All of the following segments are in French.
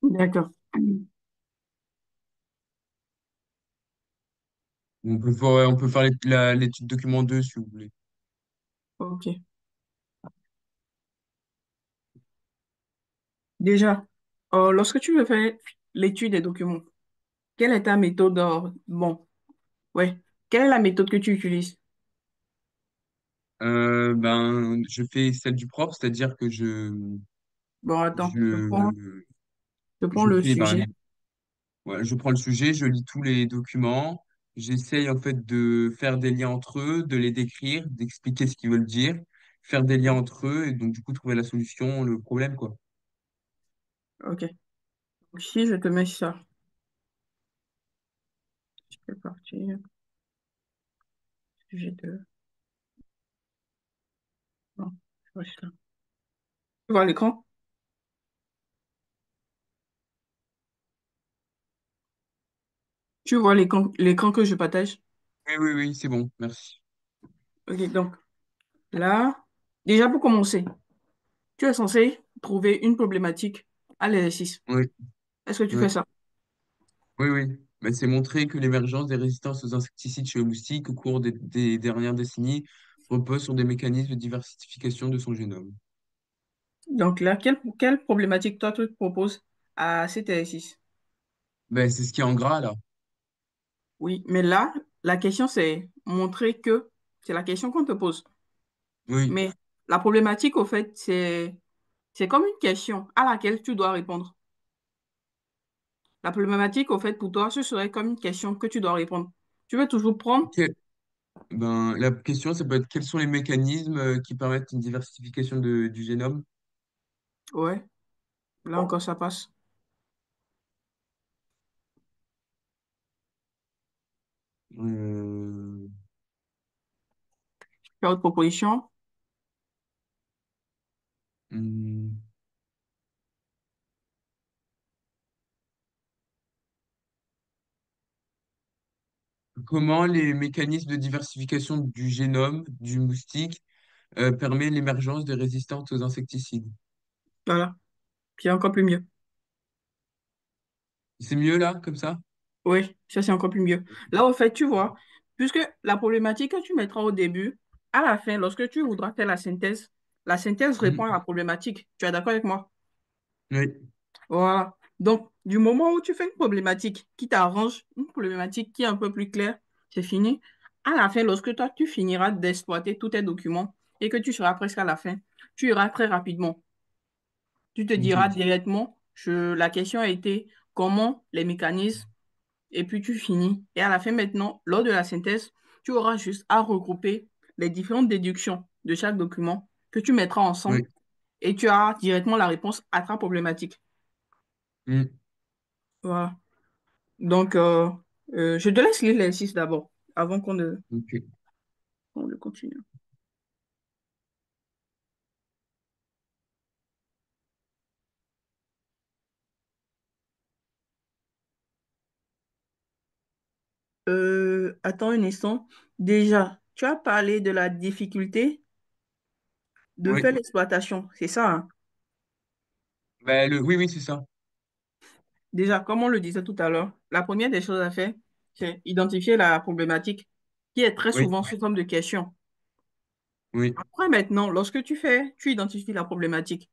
D'accord. On peut faire l'étude document 2 si vous voulez. Ok. Déjà, lorsque tu veux faire l'étude des documents, quelle est ta méthode? Bon, ouais. Quelle est la méthode que tu utilises? Ben, je fais celle du propre, c'est-à-dire que Bon, attends, je, je prends je le fais, ben, sujet. ouais, je prends le sujet, je lis tous les documents, j'essaye en fait de faire des liens entre eux, de les décrire, d'expliquer ce qu'ils veulent dire, faire des liens entre eux et donc du coup trouver la solution, le problème, quoi. Ok. Donc, si je te mets ça, je vais partir. Sujet de... Non, je vois ça. Tu vois l'écran? Tu vois l'écran que je partage? Oui, oui, oui, c'est bon, merci. Ok, donc là, déjà pour commencer, tu es censé trouver une problématique à l'exercice. Oui, Est-ce que tu fais oui, ça? oui, oui. Mais c'est montrer que l'émergence des résistances aux insecticides chez le moustique au cours des dernières décennies repose sur des mécanismes de diversification de son génome. Donc là, quelle problématique toi tu te proposes à cet exercice? Ben, c'est ce qui est en gras là. Oui, mais là, la question c'est montrer que c'est la question qu'on te pose. Oui. Mais la problématique, au fait, c'est comme une question à laquelle tu dois répondre. La problématique, au fait, pour toi, ce serait comme une question que tu dois répondre. Tu veux toujours prendre? Ok. Ben, la question, ça peut être quels sont les mécanismes qui permettent une diversification du génome? Ouais, là encore, ça passe. Euh, Faire autre proposition. hmm, Comment les mécanismes de diversification du génome du moustique permet l'émergence des résistances aux insecticides? Voilà, c'est encore plus mieux. C'est mieux là, comme ça? Oui, ça c'est encore plus mieux. Là, au fait, tu vois, puisque la problématique que tu mettras au début, à la fin, lorsque tu voudras faire la synthèse répond à Mhm. la problématique. Tu es d'accord avec moi? Oui, Voilà. Donc, du moment où tu fais une problématique qui t'arrange, une problématique qui est un peu plus claire, c'est fini. À la fin, lorsque toi, tu finiras d'exploiter tous tes documents et que tu seras presque à la fin, tu iras très rapidement. Tu te diras ok, directement, la question a été comment les mécanismes, et puis tu finis. Et à la fin, maintenant, lors de la synthèse, tu auras juste à regrouper les différentes déductions de chaque document que tu mettras ensemble oui. et tu as directement la réponse à ta problématique. Hmm, Voilà. Donc, je te laisse lire l'exercice d'abord, avant ok. qu'on ne continue. Attends un instant. Déjà, tu as parlé de la difficulté de Oui, faire l'exploitation, c'est ça, hein? ben, oui, oui, c'est ça. Déjà, comme on le disait tout à l'heure, la première des choses à faire, c'est identifier la problématique qui est très Oui, souvent sous forme de question. oui, Après, maintenant, lorsque tu identifies la problématique,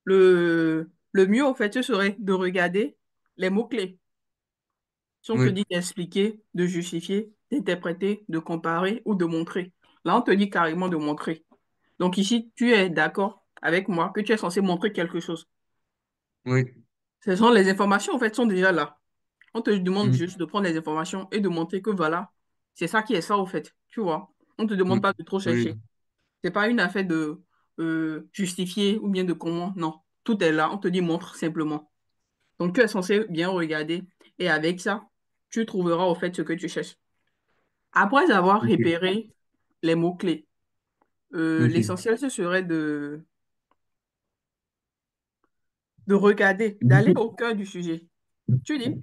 le mieux, en fait, ce serait de regarder les mots-clés. Si on te oui, dit d'expliquer, de justifier, d'interpréter, de comparer ou de montrer. Là, on te dit carrément de montrer. Donc ici, tu es d'accord avec moi que tu es censé montrer quelque chose. oui. Ce sont les informations, en fait, sont déjà là. On te demande Hmm, juste de prendre les informations et de montrer que voilà, c'est ça qui est ça, au fait. Tu vois? On ne te demande oui, pas de trop chercher. oui, C'est pas une affaire de justifier ou bien de comment. Non. Tout est là. On te dit montre simplement. Donc, tu es censé bien regarder et avec ça, tu trouveras au fait ce que tu cherches. Après avoir ok, repéré les mots-clés, ok. l'essentiel, ce serait de regarder, Du d'aller coup, au cœur du sujet. Tu dis,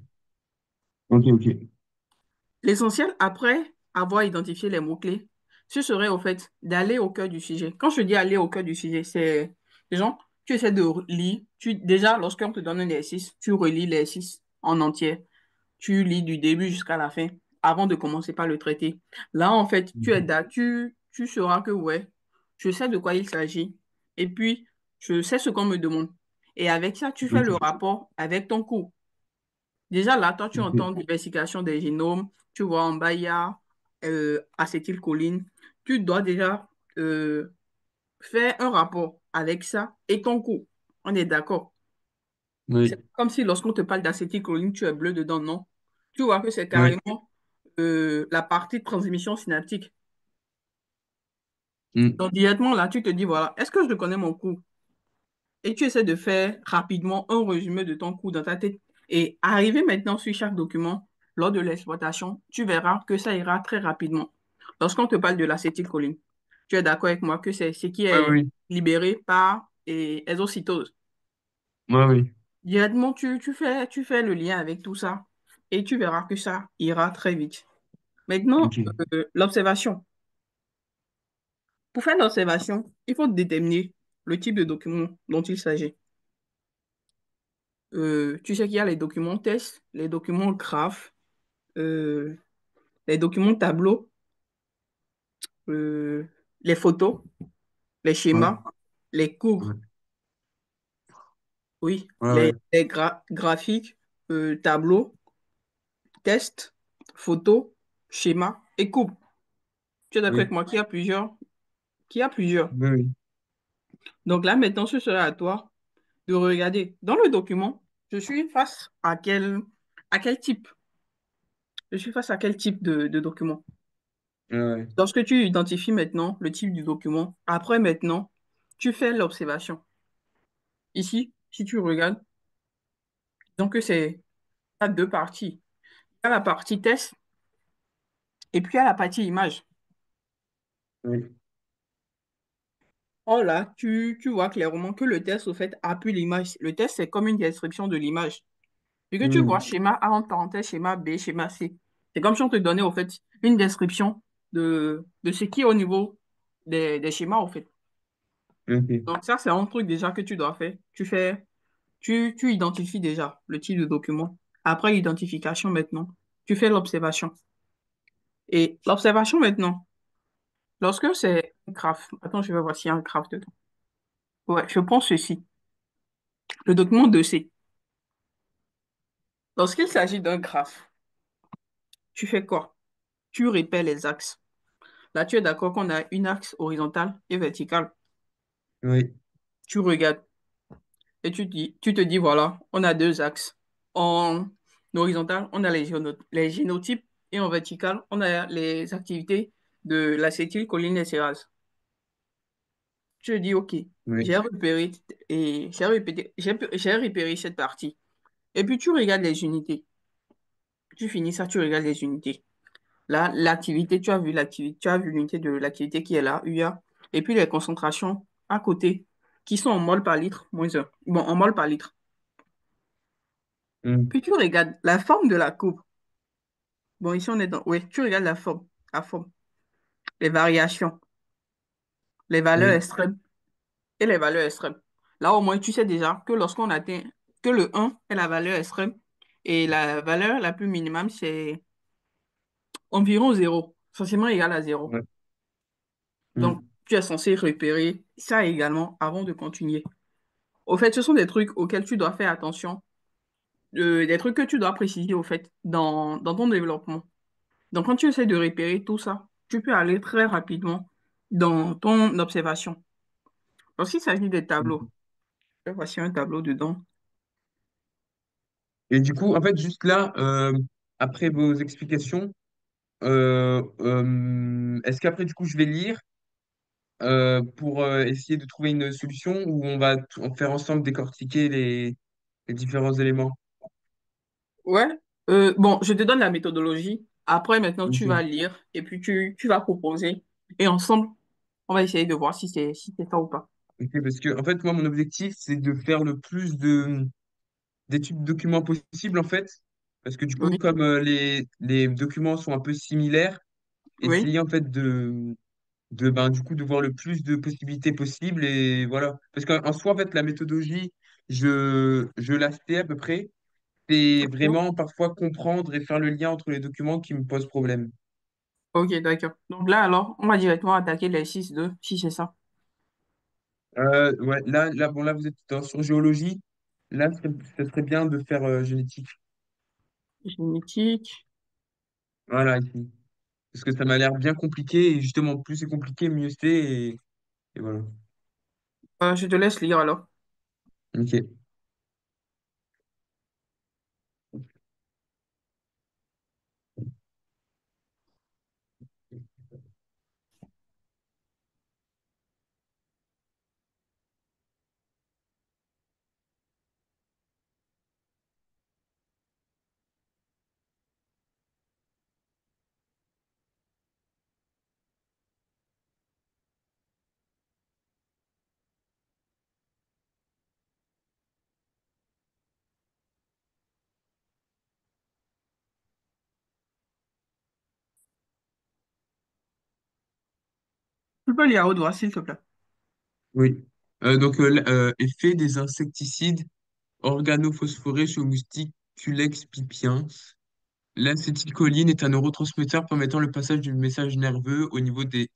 ok, ok. l'essentiel, après avoir identifié les mots-clés, ce serait au fait d'aller au cœur du sujet. Quand je dis aller au cœur du sujet, c'est, genre, tu essaies de lire. Déjà, lorsqu'on te donne un exercice, tu relis l'exercice en entier. Tu lis du début jusqu'à la fin avant de commencer par le traiter. Là, en fait, Mhm. tu sauras que, ouais, je sais de quoi il s'agit. Et puis, je sais ce qu'on me demande. Et avec ça, tu fais le Ok, rapport avec ton cours. Déjà, là, toi, tu ok. entends diversification des génomes. Tu vois, en bas, il y a acétylcholine. Tu dois déjà faire un rapport avec ça et ton cours. On est d'accord. C'est Oui. comme si lorsqu'on te parle d'acétylcholine, tu es bleu dedans, non? Tu vois que c'est Oui. carrément la partie de transmission synaptique. Mm. Donc, directement, là, tu te dis, voilà, est-ce que je connais mon cours? Et tu essaies de faire rapidement un résumé de ton cours dans ta tête. Et arriver maintenant sur chaque document, lors de l'exploitation, tu verras que ça ira très rapidement. Lorsqu'on te parle de l'acétylcholine, tu es d'accord avec moi que c'est ce qui Oui, est oui. libéré par exocytose. Oui, oui. Directement, tu fais le lien avec tout ça et tu verras que ça ira très vite. Maintenant, Ok. l'observation. Pour faire l'observation, il faut déterminer le type de document dont il s'agit. Tu sais qu'il y a les documents tests, les documents graphes, euh, les documents tableaux, euh, les photos, les Ouais. schémas, les Ouais. courbes, oui, Ouais, ouais. graphiques, tableaux, tests, photos, schémas et courbes. Tu es d'accord avec Oui. moi qu'il y a plusieurs. Oui, oui. Donc là, maintenant, ce sera à toi de regarder. Dans le document, je suis face à quel type? Je suis face à quel type de document? Ouais, ouais. Lorsque tu identifies maintenant le type du document, après maintenant, tu fais l'observation. Ici, si tu regardes, donc c'est à deux parties. Il y a la partie test et puis il y a la partie image. Oui. Oh là, tu vois clairement que le test, au fait, appuie l'image. Le test, c'est comme une description de l'image. Et que tu vois Mm. schéma A en parenthèse, schéma B, schéma C. C'est comme si on te donnait, au fait, une description de ce qui est au niveau des schémas, au fait. Ok. Donc ça, c'est un truc déjà que tu dois faire. Tu identifies déjà le type de document. Après l'identification maintenant, tu fais l'observation. Et l'observation maintenant, lorsque c'est un graphe, attends, je vais voir s'il y a un graphe dedans. Ouais, je pense ceci. Le document 2C. Lorsqu'il s'agit d'un graphe, tu fais quoi? Tu répères les axes. Là, tu es d'accord qu'on a une axe horizontale et verticale. Oui. Tu regardes et tu te dis, voilà, on a deux axes. En horizontal, on a les génotypes et en vertical, on a les activités de l'acétylcholinéstérase. Tu te dis, OK, Oui. j'ai repéré j'ai repéré cette partie. Et puis tu regardes les unités. Tu finis ça, tu regardes les unités. Là, l'activité, tu as vu l'activité, tu as vu l'unité de l'activité qui est là, UA. Et puis les concentrations à côté, qui sont en mol par litre, moins 1. Bon, en mol par litre. Mm. Puis tu regardes la forme de la courbe. Bon, ici on est dans. Oui, tu regardes la forme, les variations, les valeurs Oui. extrêmes et les valeurs extrêmes. Là, au moins, tu sais déjà que lorsqu'on atteint que le 1 est la valeur extrême et la valeur la plus minimum, c'est environ zéro, forcément égal à zéro. Ouais. Donc, Mm. tu es censé repérer ça également avant de continuer. Au fait, ce sont des trucs auxquels tu dois faire attention, des trucs que tu dois préciser, au fait, dans ton développement. Donc, quand tu essaies de repérer tout ça, tu peux aller très rapidement dans ton observation. Lorsqu'il s'agit des tableaux, Ok. voici un tableau dedans. Et du coup, en fait, juste là, après vos explications, est-ce qu'après, du coup, je vais lire pour essayer de trouver une solution ou on va en faire ensemble décortiquer les différents éléments? Ouais. Bon, je te donne la méthodologie. Après, maintenant, tu vas Ok. lire et puis tu vas proposer. Et ensemble, on va essayer de voir si c'est ça ou pas. Ok, parce que, en fait, moi, mon objectif, c'est de faire le plus d'études de documents possible, en fait. Parce que, du coup, Oui, comme les documents sont un peu similaires, oui, essayer, en fait, ben, du coup, de voir le plus de possibilités possibles et voilà. Parce qu'en soi, en fait, la méthodologie, je la sais à peu près. C'est vraiment parfois comprendre et faire le lien entre les documents qui me pose problème. Ok, d'accord. Donc là, alors, on va directement attaquer les 6-2, si c'est ça. Ouais, bon, là, vous êtes sur géologie. Là, ce serait bien de faire génétique. Génétique. Voilà, ici. Parce que ça m'a l'air bien compliqué et justement, plus c'est compliqué, mieux c'est et voilà. Je te laisse lire alors. Ok. Tu peux lire à haute voix, s'il te plaît. Oui. Effet des insecticides organophosphorés chez moustiques Culex pipiens. L'acétylcholine est un neurotransmetteur permettant le passage du message nerveux au niveau de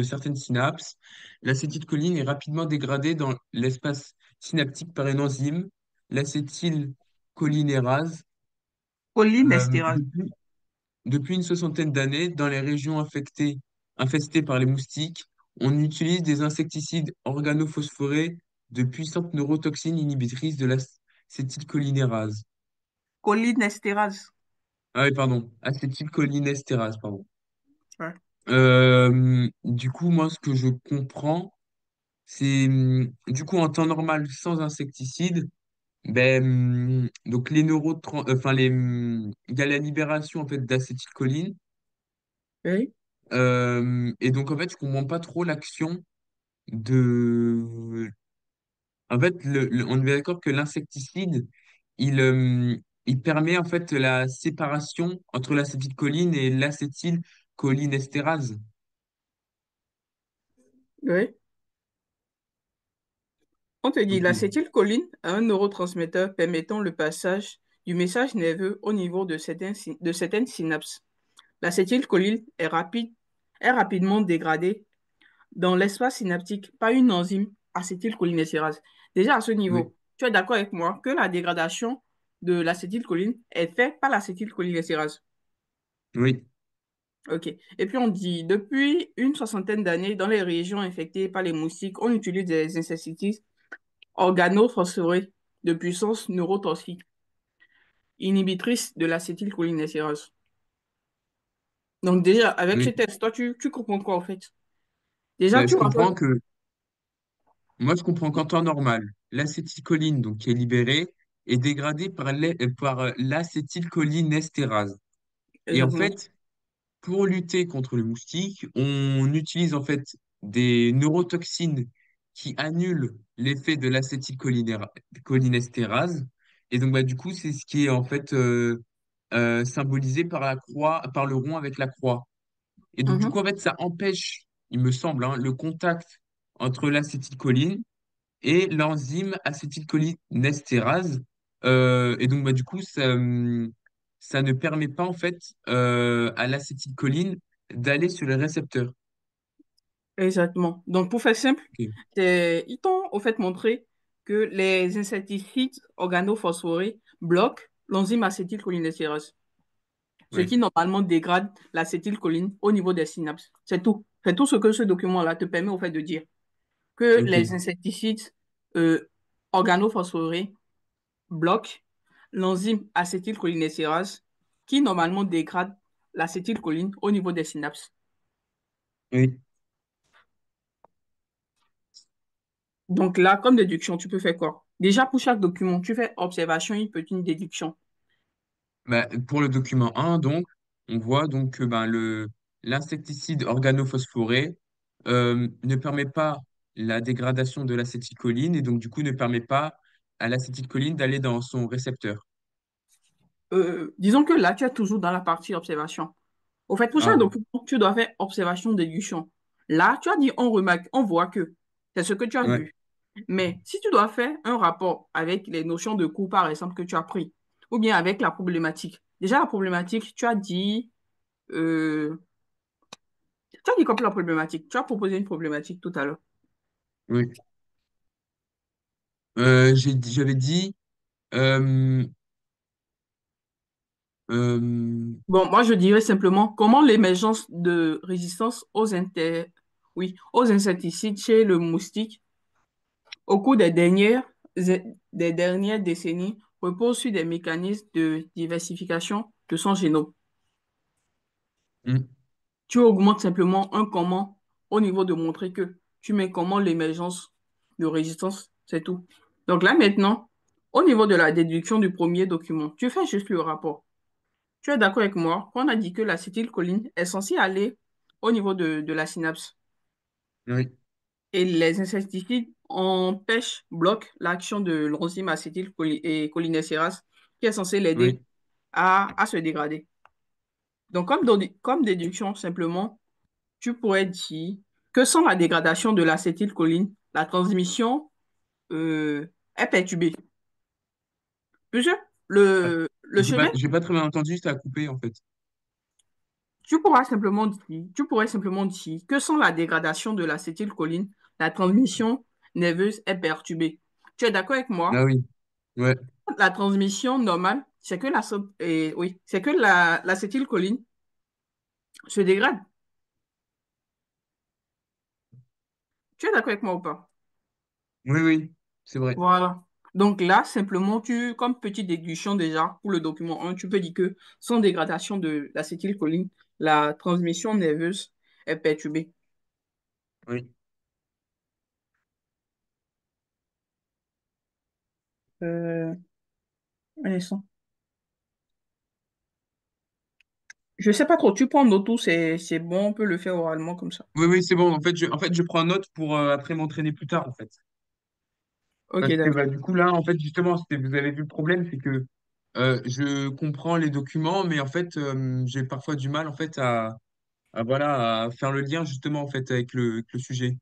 certaines synapses. L'acétylcholine est rapidement dégradée dans l'espace synaptique par une enzyme, l'acétylcholinérase. Euh, Polynestérase. depuis, depuis une soixantaine d'années, dans les régions infestées par les moustiques, on utilise des insecticides organophosphorés de puissantes neurotoxines inhibitrices de l'acétylcholinérase. Polynestérase. Ah oui, pardon, acétylcholinestérase, pardon. Ouais. Du coup, moi, ce que je comprends, c'est du coup en temps normal, sans insecticide, donc il y a la libération en fait d'acétylcholine. Oui. Et donc en fait, je comprends pas trop l'action de. En fait, on est d'accord que l'insecticide, il permet en fait la séparation entre l'acétylcholine et l'acétylcholinesterase. Oui. On te dit, Ok. l'acétylcholine est un neurotransmetteur permettant le passage du message nerveux au niveau de certaines synapses. L'acétylcholine est rapidement dégradée dans l'espace synaptique par une enzyme acétylcholinésterase. Déjà à ce Oui, niveau, tu es d'accord avec moi que la dégradation de l'acétylcholine est faite par l'acétylcholinésterase. oui, OK. Et puis on dit, depuis une soixantaine d'années, dans les régions infectées par les moustiques, on utilise des insecticides organophosphorés de puissance neurotoxique, inhibitrice de l'acétylcholinésterase. Donc déjà, avec ce oui. test, toi, tu comprends quoi en fait? Déjà, Ben, tu rappelles. moi, je comprends qu'en temps normal, l'acétylcholine, donc qui est libérée, est dégradée par l'acétylcholinestérase. Et en Exactement. fait, pour lutter contre le moustique, on utilise en fait des neurotoxines qui annulent l'effet de l'acétylcholinestérase. Et donc, bah, du coup, c'est ce qui est en fait symbolisé par la croix, par le rond avec la croix. Et donc, du coup, Mhm. en fait, ça empêche, il me semble, hein, le contact entre l'acétylcholine et l'enzyme acétylcholinestérase. Et donc, bah, du coup, ça ne permet pas, en fait, à l'acétylcholine d'aller sur le récepteur. Exactement. Donc, pour faire simple, Ok. ils t'ont au fait montré que les insecticides organophosphorés bloquent l'enzyme acétylcholinestérase, ce Ouais. qui normalement dégrade l'acétylcholine au niveau des synapses. C'est tout. C'est tout ce que ce document-là te permet au fait de dire. Que Ok. les insecticides euh, organophosphorés bloquent l'enzyme acétylcholinestérase qui normalement dégrade l'acétylcholine au niveau des synapses. Oui. Donc là, comme déduction, tu peux faire quoi? Déjà, pour chaque document, tu fais observation et petite déduction. Bah, pour le document 1, donc, on voit donc que ben, l'insecticide organophosphoré ne permet pas la dégradation de l'acétylcholine et donc, du coup, ne permet pas à l'acétylcholine d'aller dans son récepteur. Disons que là, tu es toujours dans la partie observation. Au fait, pour chaque Ah, document, tu dois faire observation, déduction. Là, tu as dit on remarque, on voit que c'est ce que tu as Ouais, vu. Mais si tu dois faire un rapport avec les notions de cours, par exemple, que tu as pris, ou bien avec la problématique. Déjà, la problématique, tu as dit comme la problématique. Tu as proposé une problématique tout à l'heure. oui. J'avais dit, euh, euh, Bon, moi, je dirais simplement comment l'émergence de résistance aux insecticides chez le moustique au cours des dernières décennies repose sur des mécanismes de diversification de son génome. hmm, Tu augmentes simplement un comment au niveau de montrer que tu mets comment l'émergence de résistance, c'est tout. Donc là maintenant, au niveau de la déduction du premier document, tu fais juste le rapport. Tu es d'accord avec moi quand on a dit que l'acétylcholine est censée aller au niveau de la synapse oui, et les insecticides empêchent, bloquent l'action de l'enzyme acétylcholinésterase qui est censée l'aider oui. à se dégrader. Donc comme déduction simplement, tu pourrais dire que sans la dégradation de l'acétylcholine, la transmission est perturbée. Puisque Ah, le chemin, j'ai pas très bien entendu, ça a coupé en fait. tu pourrais simplement dire que sans la dégradation de l'acétylcholine, la transmission nerveuse est perturbée. Tu es d'accord avec Ah moi? oui, ouais, La transmission normale, c'est que l'acétylcholine se dégrade. Tu es d'accord avec moi ou pas? oui, oui, c'est vrai. Voilà. Donc là, simplement, comme petite déduction déjà, pour le document 1, tu peux dire que sans dégradation de l'acétylcholine, la transmission nerveuse est perturbée. Oui, Euh, un instant. Je sais pas trop, tu prends note ou c'est bon, on peut le faire oralement comme ça. oui, oui, c'est bon. En fait, je prends note pour après m'entraîner plus tard en fait. Ok, Parce que d'accord. bah, du coup, là, en fait, justement, vous avez vu le problème, c'est que je comprends les documents, mais en fait, j'ai parfois du mal en fait voilà, à faire le lien justement en fait avec avec le sujet.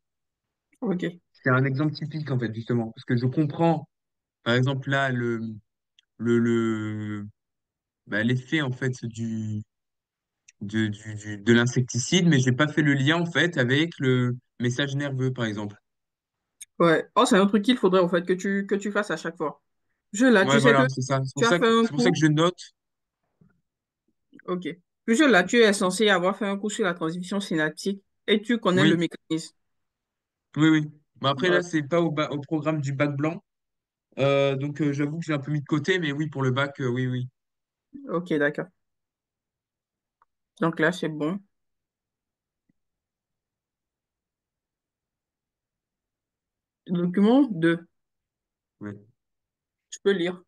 Ok. C'est un exemple typique en fait, justement, parce que je comprends, par exemple, là, le, le, l'effet en fait de l'insecticide, mais j'ai pas fait le lien en fait avec le message nerveux, par exemple. Ouais. Oh, c'est un truc qu'il faudrait en fait que tu fasses à chaque fois. Là, Ouais, tu sais que voilà, c'est ça. tu as fait un C'est pour ça que cours. je note. Ok. Là, tu es censé avoir fait un cours sur la transmission synaptique et tu connais le Oui, mécanisme. oui, oui. Bon, après, Ouais. là, c'est pas au programme du bac blanc. Donc, j'avoue que j'ai un peu mis de côté, mais oui, pour le bac, oui, oui. Ok, d'accord. Donc là, c'est bon. Document 2. Ouais. Tu peux lire.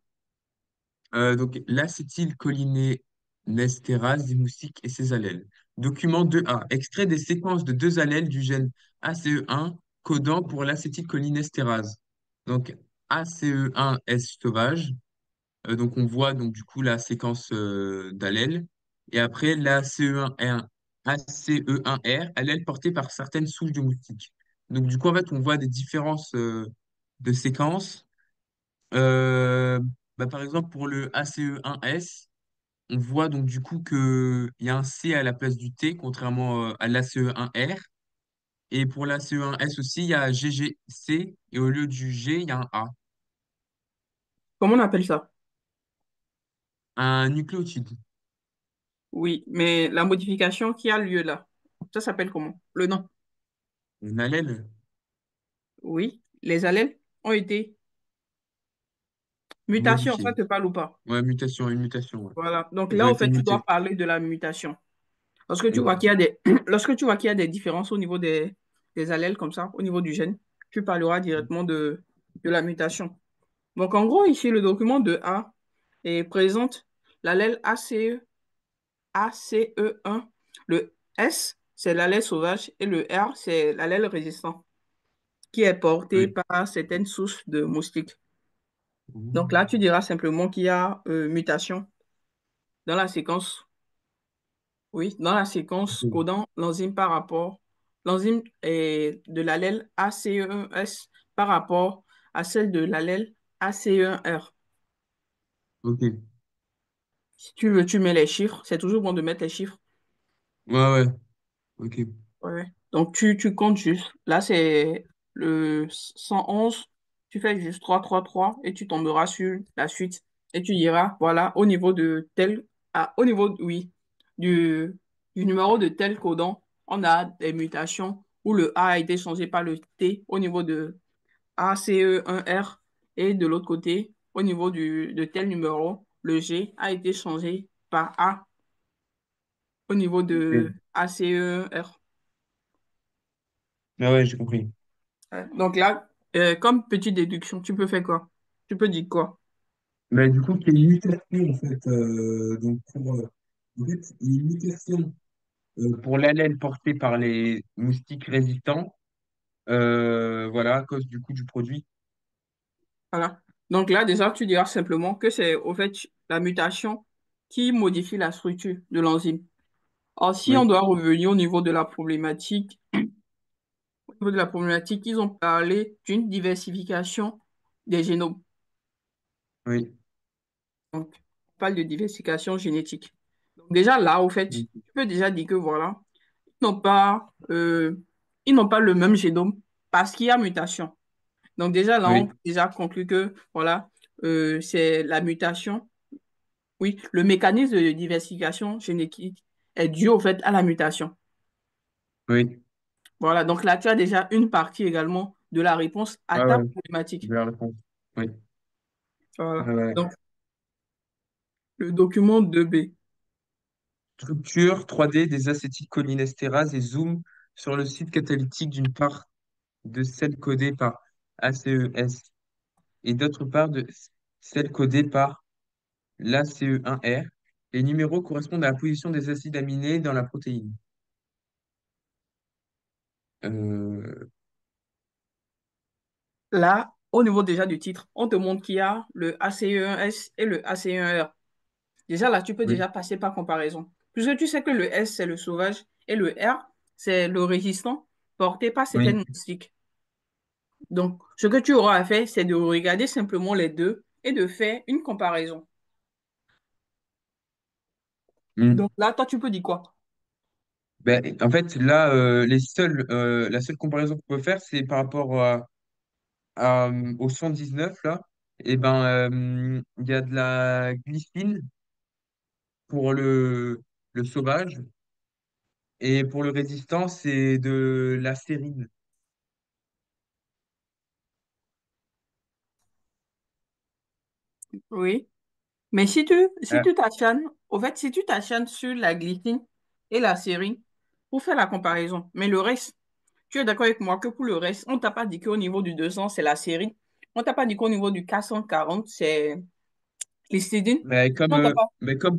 Donc, l'acétylcholinésterase des moustiques et ses allèles. Document 2A. Extrait des séquences de deux allèles du gène ACE1 codant pour l'acétylcholinestérase. Donc, ACE1S sauvage. Donc, on voit donc du coup la séquence d'allèles. Et après, l'ACE1R, allèle porté par certaines souches de moustiques. Donc, du coup, en fait, on voit des différences de séquences. Euh, par exemple, pour le ACE1S, on voit donc du coup qu'il y a un C à la place du T, contrairement à l'ACE1R. Et pour l'ACE1S aussi, il y a GGC, et au lieu du G, il y a un A, Comment on appelle ça? un nucléotide, Oui, mais la modification qui a lieu là, ça s'appelle comment? Le nom. un allèle Oui, les allèles ont été mutation, ça modifié. te parle ou pas? Ouais, mutation, une mutation, ouais. Voilà. Donc Ils ont là, au été fait, tu dois mutés. parler de la mutation. Lorsque tu Oui. vois lorsque tu vois qu'il y a des différences au niveau des allèles comme ça, au niveau du gène, tu parleras directement de la mutation. Donc en gros, ici, le document de A présente l'allèle ACE1. Le S, c'est l'allèle sauvage et le R, c'est l'allèle résistant qui est porté Oui. par certaines souches de moustiques. Donc là, tu Mmh. diras simplement qu'il y a mutation dans la séquence, oui, dans la séquence codant l'enzyme par rapport, l'enzyme de l'allèle ACE1S par rapport à celle de l'allèle ACE1R. Ok. Si tu veux, tu mets les chiffres. C'est toujours bon de mettre les chiffres. Ouais, ouais. Ok. Ouais. Donc, tu comptes juste. Là, c'est le 111. Tu fais juste 3 et tu tomberas sur la suite. Et tu diras, voilà, au niveau de tel, au niveau, oui, du, du numéro de tel codon, on a des mutations où le A été changé par le T au niveau de ACE1R. Et de l'autre côté, au niveau de tel numéro, le G a été changé par A au niveau de Ok. ACE1R. Ah ouais, j'ai compris. Ouais. Donc là, comme petite déduction, tu peux faire quoi? Tu peux dire quoi? Mais du coup, il y a une mutation, en fait. Donc, en fait, il y a une mutation pour l'allèle porté par les moustiques résistants. Voilà, à cause du coup du produit. Voilà. Donc là, déjà, tu diras simplement que c'est au fait la mutation qui modifie la structure de l'enzyme. Alors, si on Oui, doit revenir au niveau de la problématique, ils ont parlé d'une diversification des génomes. oui. Donc, on parle de diversification génétique. Donc déjà là, au fait, Oui, tu peux déjà dire que voilà, n'ont pas, euh, ils n'ont pas le même génome parce qu'il y a mutation. Donc déjà là, on oui, peut déjà conclure que voilà, c'est la mutation. Oui, le mécanisme de diversification génétique est dû au fait à la mutation. oui. Voilà, donc là, tu as déjà une partie également de la réponse à Ah ta ouais, problématique. j'ai la réponse. Oui. Voilà. Ouais. Donc, le document 2B. Structure 3D des acétylcholinestérases et zoom sur le site catalytique d'une part de celle codée par ACES et d'autre part de celle codée par l'ACE1R. Les numéros correspondent à la position des acides aminés dans la protéine. Euh, Là, au niveau déjà du titre, on te montre qu'il y a le ACE1S et le ACE1R. Déjà là, tu peux oui, déjà passer par comparaison. Puisque tu sais que le S, c'est le sauvage et le R, c'est le résistant porté par oui. certaines moustiques. Donc, ce que tu auras à faire, c'est de regarder simplement les deux et de faire une comparaison. Hmm. Donc là, toi, tu peux dire quoi? Ben, en fait, là, la seule comparaison qu'on peut faire, c'est par rapport au 119, là. Et ben, il y a de la glycine pour le sauvage. Et pour le résistant, c'est de la sérine. Oui. Mais si Ah, tu t'acharnes, au fait, si tu t'acharnes sur la glycine et la sérine pour faire la comparaison, mais le reste, tu es d'accord avec moi que pour le reste, on t'a pas dit qu'au niveau du 200, c'est la sérine. On t'a pas dit qu'au niveau du 440, c'est l'histidine. On t'a pas. mais comme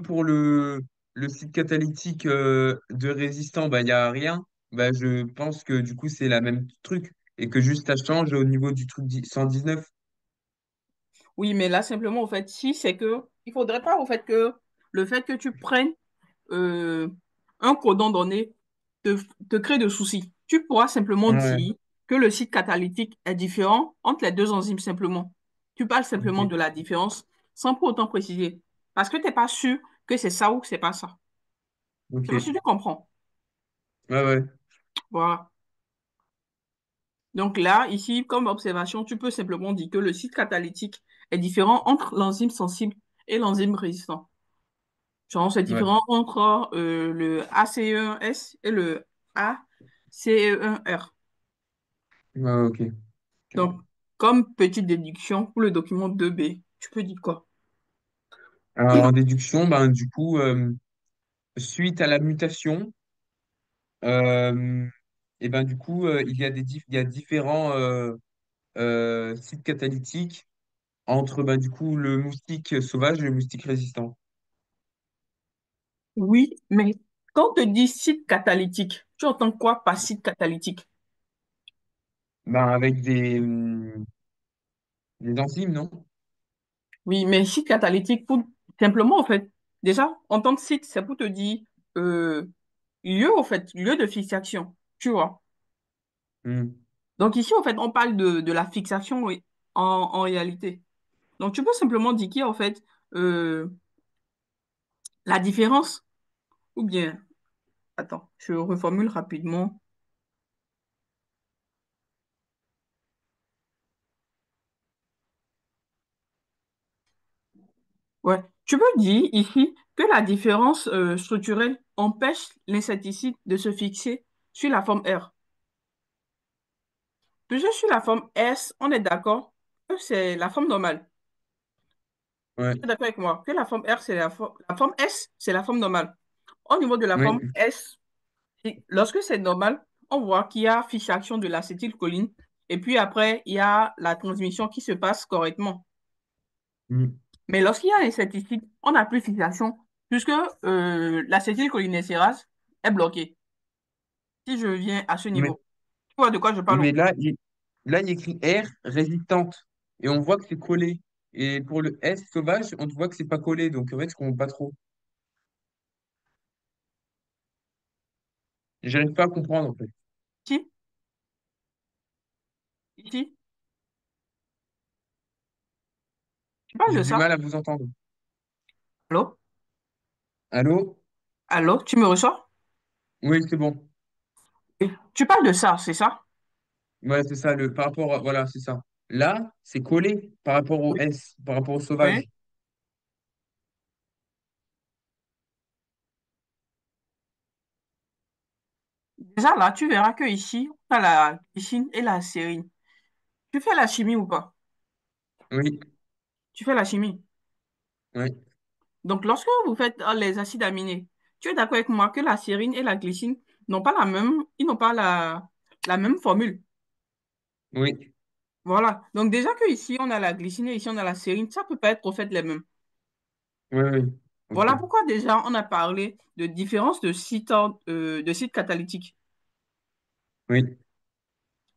pour le site catalytique de résistant, bah, il n'y a rien, bah, je pense que du coup, c'est la même truc. Et que juste ça change au niveau du truc 119. Oui, mais là, simplement, au fait, si c'est que, il faudrait pas, au fait, que le fait que tu prennes euh, un codon donné te, te crée de soucis. Tu pourras simplement Ouais, dire que le site catalytique est différent entre les deux enzymes, simplement. Tu parles simplement de ok, la différence sans pour autant préciser. Parce que tu n'es pas sûr que c'est ça ou que c'est pas ça. Je sais pas si ok. tu comprends. Ouais, ouais, Voilà. Donc là, ici, comme observation, tu peux simplement dire que le site catalytique est différent entre l'enzyme sensible et l'enzyme résistant. Genre, c'est ouais, différent entre le ACE1S et le ACE1R. ouais, ok. Ok. Donc, comme petite déduction pour le document 2B, tu peux dire quoi? Alors, en déduction, ben, du coup, suite à la mutation, et ben, du coup, il y a différents sites catalytiques entre ben, du coup, le moustique sauvage et le moustique résistant. Oui, mais quand on te dit site catalytique, tu entends quoi par site catalytique? Ben, avec des enzymes, non? Oui, mais site catalytique, pour simplement, en fait, déjà, en tant que site, c'est pour te dire, lieu, au fait, lieu de fixation, tu vois. Hmm. Donc ici, en fait, on parle de la fixation oui, en réalité. Donc tu peux simplement dire qu'il y a, en fait, euh, la différence, ou bien, attends, je reformule rapidement. Ouais, tu peux dire ici que la différence structurelle empêche l'insecticide de se fixer sur la forme R. Toujours sur la forme S, on est d'accord que c'est la forme normale. Ouais, Tu es d'accord avec moi que la forme R, c'est la forme S, c'est la forme normale. Au niveau de la forme oui, S, lorsque c'est normal, on voit qu'il y a fixation de l'acétylcholine et puis après, il y a la transmission qui se passe correctement. hmm. Mais lorsqu'il y a un insecticide, on n'a plus fixation puisque l'acétylcholinestérase est bloquée. Si je viens à ce Mais, niveau, tu vois de quoi je parle ou mais pas? là, il écrit R résistante. Et on voit que c'est collé. Et pour le S sauvage, on voit que c'est pas collé. Donc, en fait, je comprends pas trop. J'arrive pas à comprendre, en fait. Ici, ici, tu parles J'ai de du ça. mal à vous entendre. Allô? Allô? Allô? Tu me reçois? Oui, c'est bon. Oui. Tu parles de ça, c'est ça? Ouais, c'est ça, par rapport voilà, c'est ça. Là, c'est collé par rapport au Oui. S, par rapport au Oui. sauvage. Déjà là, tu verras que ici, on a la glycine et la sérine. Tu fais la chimie ou pas? Oui, Tu fais la chimie. oui, Donc, lorsque vous faites les acides aminés, tu es d'accord avec moi que la sérine et la glycine n'ont pas la même, ils n'ont pas la même formule. oui, Voilà. Donc, déjà que ici, on a la glycine et ici, on a la sérine, ça peut pas être au fait les mêmes. oui, oui. Ok, Voilà pourquoi déjà, on a parlé de différence de sites catalytiques. oui,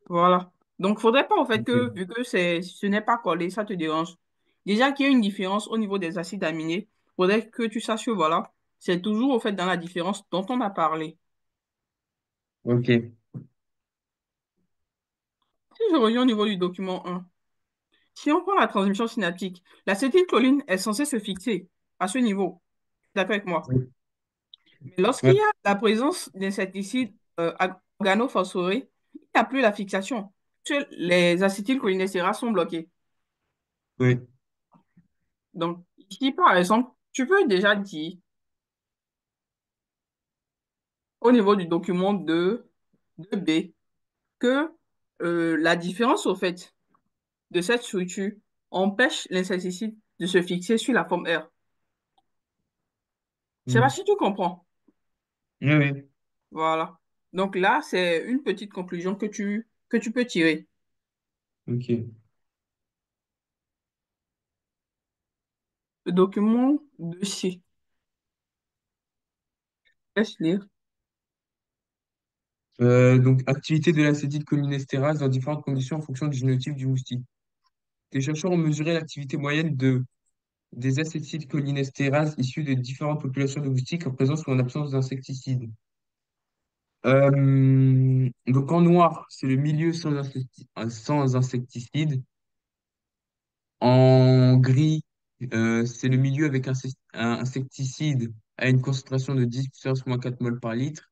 Voilà. Donc, faudrait pas au fait que, ok, vu que ce n'est pas collé, ça te dérange. Déjà qu'il y a une différence au niveau des acides aminés, faudrait que tu saches que, voilà, c'est toujours au fait dans la différence dont on a parlé. ok. Si je reviens au niveau du document 1, si on prend la transmission synaptique, l'acétylcholine est censée se fixer à ce niveau. D'accord avec moi? Oui, Mais lorsqu'il y ouais, a la présence d'insecticides organophosphorés, il n'y a plus la fixation. Parce que les acétylcholinéstérase sont bloqués. oui, Donc, ici, par exemple, tu peux déjà dire au niveau du document 2B que la différence au fait de cette structure empêche l'insecticide de se fixer sur la forme R. Je sais pas hmm, si tu comprends. oui, oui, Voilà. Donc là, c'est une petite conclusion que tu peux tirer. ok. Le document 2C. Laisse lire. Donc, activité de l'acétylcholinestérase dans différentes conditions en fonction du génotype du moustique. Les chercheurs ont mesuré l'activité moyenne des acétylcholinestérases issues de différentes populations de moustiques en présence ou en absence d'insecticides. Donc en noir, c'est le milieu sans insecticide. En gris, c'est le milieu avec un insecticide à une concentration de 10 puissance moins 4 mol par litre.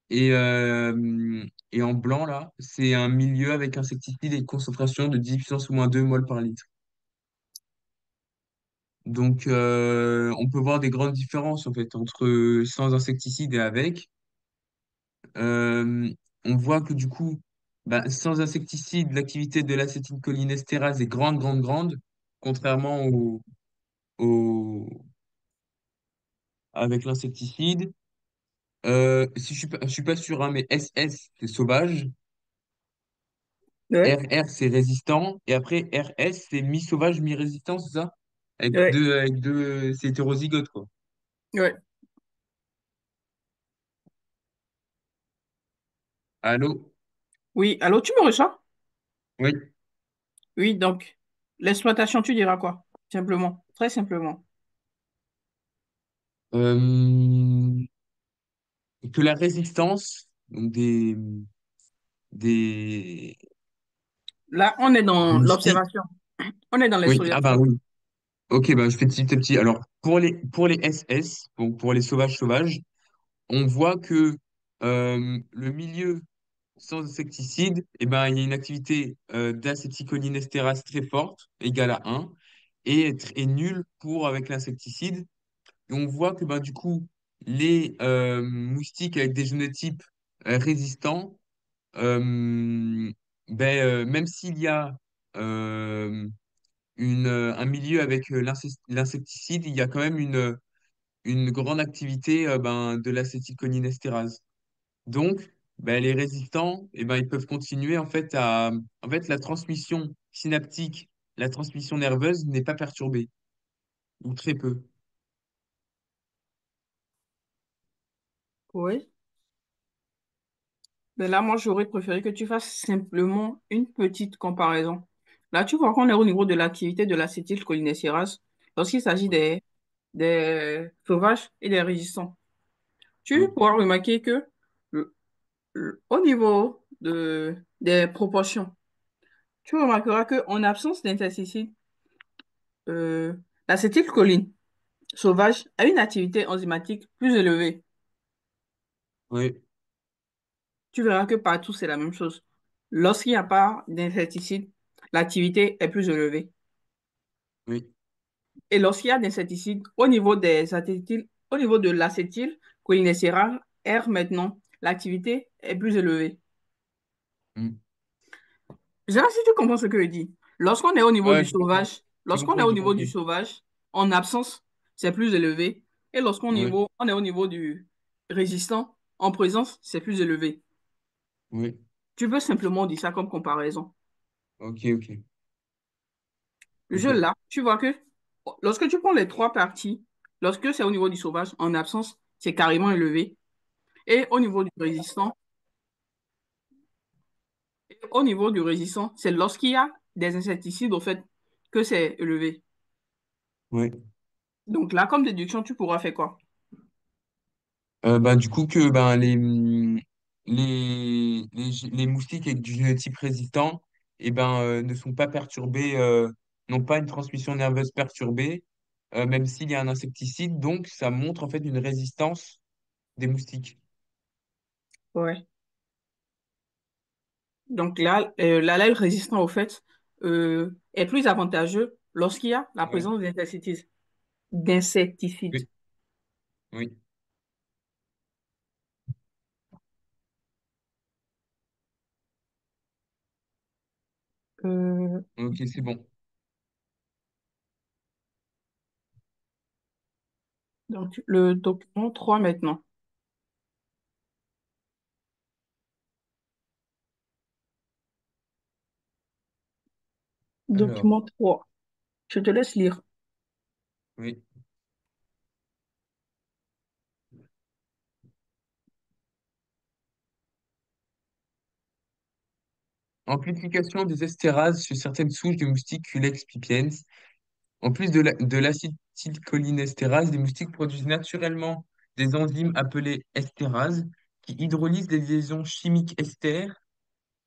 Et en blanc, là, c'est un milieu avec insecticide et une concentration de 10 puissance moins 2 mol par litre. Donc, on peut voir des grandes différences en fait entre sans insecticide et avec. Euh, on voit que du coup, bah, sans insecticide, l'activité de l'acétylcholinestérase est grande, grande, grande, contrairement au- avec l'insecticide. Si je suis pas sûr, hein, mais SS, c'est sauvage. Ouais, RR, c'est résistant. Et après, RS, c'est mi-sauvage, mi-résistant, c'est ça? ouais, C'est hétérozygote, quoi. ouais. Allô? Oui, allô, tu me reçois? Oui. Oui, donc, l'exploitation, tu diras quoi? Simplement, très simplement. Euh, et que la résistance donc des, Là, on est des dans moustiques. l'observation. On est dans Oui, ah bah l'exfoliation. oui. Ok, bah je fais petit à petit. Alors, pour les SS, donc pour les sauvages, on voit que le milieu sans insecticide, eh ben, il y a une activité d'acétylcholinestérase très forte, égale à 1, et nulle pour avec l'insecticide. Et on voit que ben, du coup, les moustiques avec des génotypes résistants, même s'il y a euh, un milieu avec l'insecticide, il y a quand même une grande activité de l'acétylcholinestérase. Donc, ben, les résistants, ils peuvent continuer en fait, la transmission synaptique, la transmission nerveuse n'est pas perturbée, ou très peu. Oui. Mais là, moi, j'aurais préféré que tu fasses simplement une petite comparaison. Là, tu vois qu'on est au niveau de l'activité de l'acétylcholinésterase lorsqu'il s'agit Oui, des sauvages et des résistants. Tu oui, pourras remarquer que au niveau des proportions, tu remarqueras qu'en absence d'insecticides, euh, l'acétylcholine sauvage a une activité enzymatique plus élevée. oui, Tu verras que partout, c'est la même chose. Lorsqu'il n'y a pas d'insecticide, l'activité est plus élevée. oui, Et lorsqu'il y a d'insecticides, au niveau au niveau de l'acétylcholinésterase, R maintenant, l'activité est plus élevée. mm. Je sais pas si tu comprends ce que je dis. Lorsqu'on est au niveau Ouais, du sauvage, j'ai lorsqu'on est compris, au j'ai niveau du compris. sauvage, en absence, c'est plus élevé. Et Oui, on est au niveau du résistant, en présence, c'est plus élevé. oui, Tu peux simplement dire ça comme comparaison. ok, ok, Le ok, jeu là, tu vois que lorsque tu prends les trois parties, lorsque c'est au niveau du sauvage, en absence, c'est carrément élevé. Et au niveau du résistant, c'est lorsqu'il y a des insecticides, au fait, que c'est élevé. oui. Donc là, comme déduction, tu pourras faire quoi? Du coup, que les moustiques avec du génotype résistant ne sont pas perturbés, n'ont pas une transmission nerveuse perturbée, même s'il y a un insecticide. Donc, ça montre en fait une résistance des moustiques. Ouais. Donc là, l'allèle résistant, au fait, est plus avantageux lorsqu'il y a la Ouais. présence d'insecticides. Oui, oui. Euh, Ok, c'est bon. donc, le document 3 maintenant. Alors, Document 3. Je te laisse lire. oui. Amplification des estérases chez certaines souches de moustiques Culex pipiens. En plus de l'acétylcholinestérase, les moustiques produisent naturellement des enzymes appelées estérases qui hydrolysent des liaisons chimiques esters,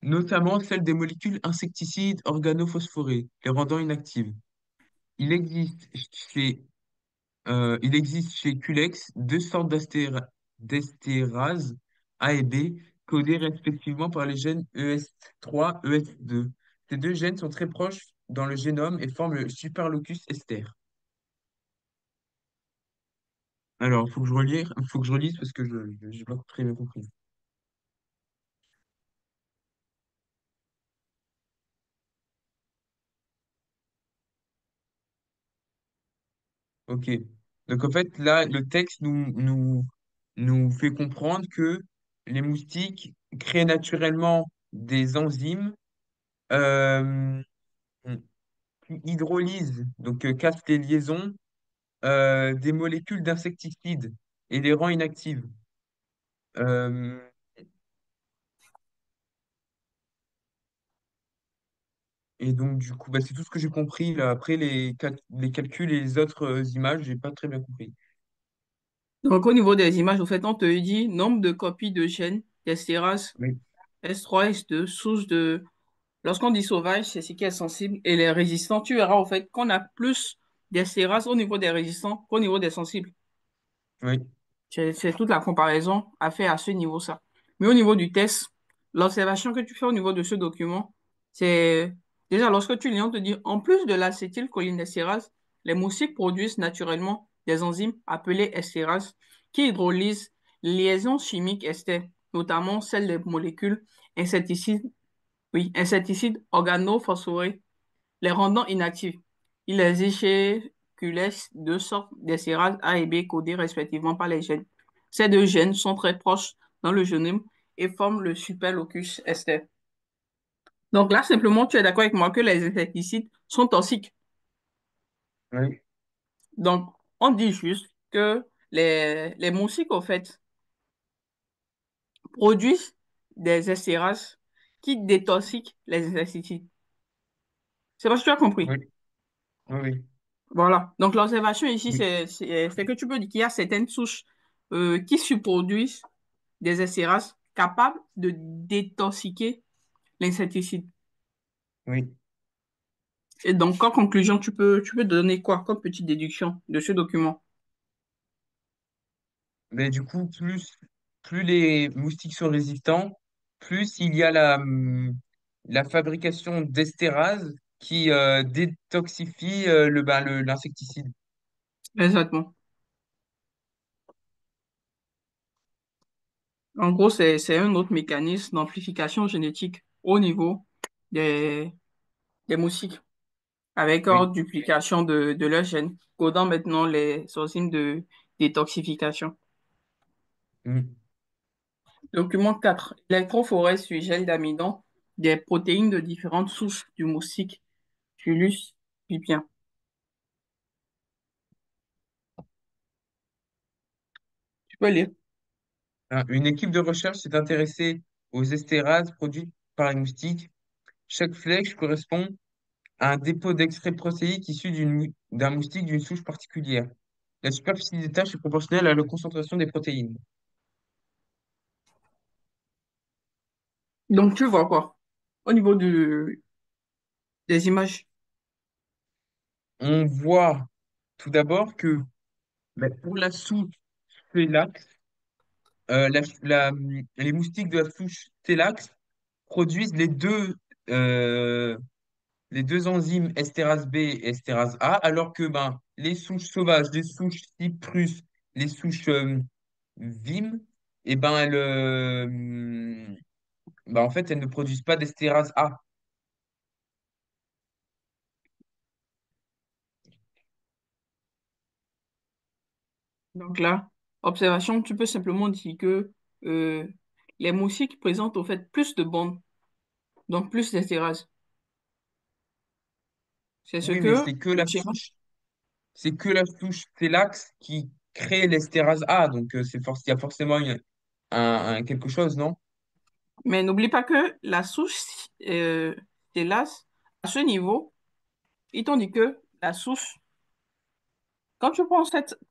notamment celles des molécules insecticides organophosphorées, les rendant inactives. Il existe chez, il existe chez Culex deux sortes d'estérases A et B, codées respectivement par les gènes ES3, ES2. Ces deux gènes sont très proches dans le génome et forment le superlocus ester. Alors, faut que je relise parce que je j'ai pas très bien compris. Ok. Donc en fait, là, le texte nous fait comprendre que les moustiques créent naturellement des enzymes euh, qui hydrolysent, donc cassent les liaisons des molécules d'insecticides et les rend inactives. Euh, et donc du coup, bah, c'est tout ce que j'ai compris là. Après les calculs et les autres images, j'ai pas très bien compris. Donc, au niveau des images, au fait, on te dit nombre de copies de gènes d'estérase Oui, S3, S2, source de... Lorsqu'on dit sauvage, c'est ce qui est sensible. Et les résistants, tu verras, au fait, qu'on a plus d'estérases au niveau des résistants qu'au niveau des sensibles. oui, C'est toute la comparaison à faire à ce niveau-là. Mais au niveau du test, l'observation que tu fais au niveau de ce document, c'est déjà lorsque tu lis, on te dit, en plus de l'acétylcholinestérase, les moustiques produisent naturellement des enzymes appelées estérases qui hydrolysent les liaisons chimiques ester, notamment celles des molécules insecticides, oui, insecticides organophosphorés les rendant inactifs. Il existe chez QLES deux sortes d'estérases A et B codées respectivement par les gènes. Ces deux gènes sont très proches dans le génome et forment le superlocus ester. Donc là, simplement, tu es d'accord avec moi que les insecticides sont toxiques. oui, Donc, on dit juste que les moustiques, au fait, produisent des estérases qui détoxiquent les insecticides. C'est parce que tu as compris. oui, oui, Voilà. Donc, l'observation ici, oui, c'est que tu peux dire qu'il y a certaines souches qui surproduisent des estérases capables de détoxiquer l'insecticide. oui. Et donc, en conclusion, tu peux donner quoi comme petite déduction de ce document? Mais du coup, plus les moustiques sont résistants, plus il y a la fabrication d'estérase qui détoxifie l'insecticide. Exactement. En gros, c'est un autre mécanisme d'amplification génétique au niveau des, des moustiques, avec Oui. duplication de leurs gènes, codant maintenant les enzymes de détoxification. Mm. Document 4. Électrophorèse sur gel d'amidon des protéines de différentes souches du moustique Tulus pipien. Tu peux lire. Une équipe de recherche s'est intéressée aux estérases produites par les moustiques. Chaque flèche correspond à un dépôt d'extrait protéique issu d'un moustique d'une souche particulière. La superficie des tâches est proportionnelle à la concentration des protéines. Donc, tu vois quoi? Au niveau des images. On voit tout d'abord que pour la souche Thélax, les moustiques de la souche Thélax produisent euh, les deux enzymes estérase B et estérase A, alors que les souches sauvages, les souches Cyprus, les souches Vim, et en fait, elles ne produisent pas d'estérase A. Donc là, observation, tu peux simplement dire que euh, les moustiques présentent au fait plus de bandes, donc plus d'estérases. C'est ce Oui, mais que le schéma. c'est que la souche Thélax qui crée l'estérase A, donc il y a forcément quelque chose, non? Mais n'oublie pas que la souche stélase, à ce niveau, ils t'ont dit que la souche, quand tu prends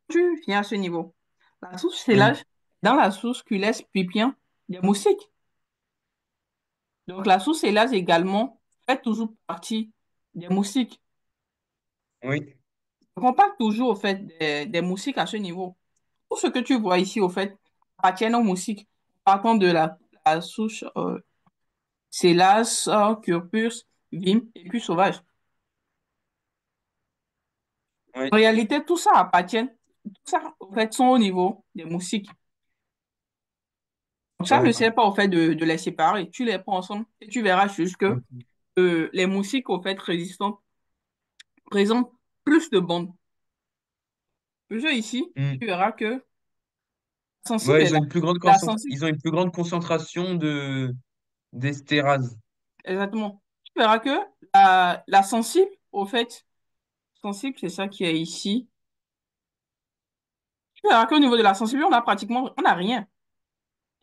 tu viens à ce niveau. La souche Oui, stélage, dans la souche culasse pipien, des moustiques. Donc la souche stélage également fait toujours partie des moustiques. oui, Donc on parle toujours au fait des moustiques à ce niveau. Tout ce que tu vois ici, au fait, appartient aux moustiques. Partons de la souche Célas, Curpus, Vim et puis sauvage. oui, En réalité, tout ça, en fait, sont au niveau des moustiques. Donc, ça ne ouais. sert pas, au fait, de les séparer. Tu les prends ensemble et tu verras juste que Ok. les moustiques, au fait, résistants, présentent plus de bandes. Le jeu ici, Hmm. tu verras que la sensible Ouais, est là. La sensible, ils ont une plus grande concentration d'estérase. exactement. Tu verras que la sensible, au fait, sensible, c'est ça qui est ici. Tu verras qu'au niveau de la sensible, on n'a rien.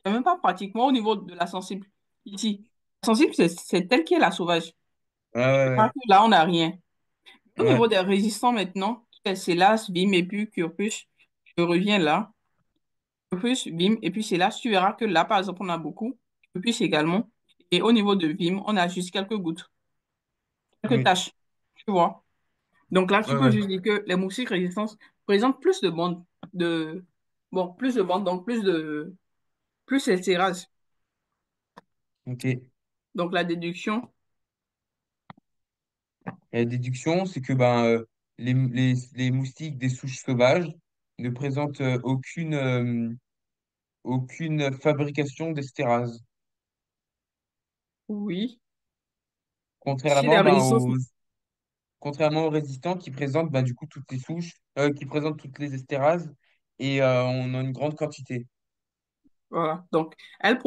Il n'y a même pas pratiquement au niveau de la sensible. Ici, la sensible, c'est tel qu'est la sauvage. Ouais, ouais, Parce que là, on n'a rien. Au ouais. niveau des résistants maintenant, c'est las, Vim et puis Curpus. Je reviens là. plus Vim, et puis c'est là, tu verras que là, par exemple, on a beaucoup, plus également. Et au niveau de Vim, on a juste quelques gouttes, quelques Oui. taches, tu vois. Donc là, tu Ouais, peux ouais. juste dire que les moustiques résistance présentent plus de bandes, de, bon, plus de bandes, donc plus c'est terrasse. Ok. Donc la déduction, Et la déduction, c'est que ben, les moustiques des souches sauvages ne présentent aucune fabrication d'estérase, oui. Si les contrairement, ben, résistances, contrairement aux résistants qui présentent ben, du coup toutes les souches, qui présentent toutes les estérases, et on a une grande quantité. voilà. Donc, elles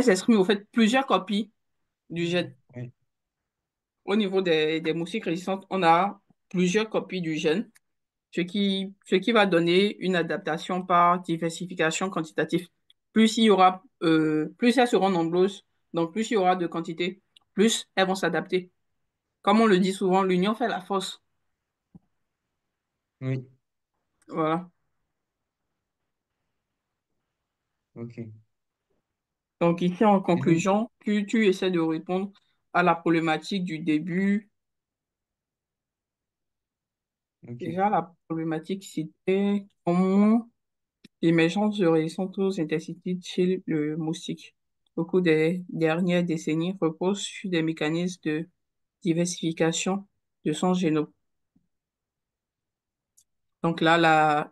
s'expriment au fait plusieurs copies du gène. Oui, Au niveau des moustiques résistantes, on a plusieurs copies du gène, ce qui va donner une adaptation par diversification quantitative. Plus elles seront nombreuses, donc plus il y aura de quantité, plus elles vont s'adapter. Comme on le dit souvent, l'union fait la force. oui, Voilà. ok. Donc ici, en Et donc, conclusion, tu essaies de répondre à la problématique du début. ok. Déjà, la problématique, c'était comment l'émergence de résistance aux insecticides chez le moustique au cours des dernières décennies repose sur des mécanismes de diversification de son génome. Donc là,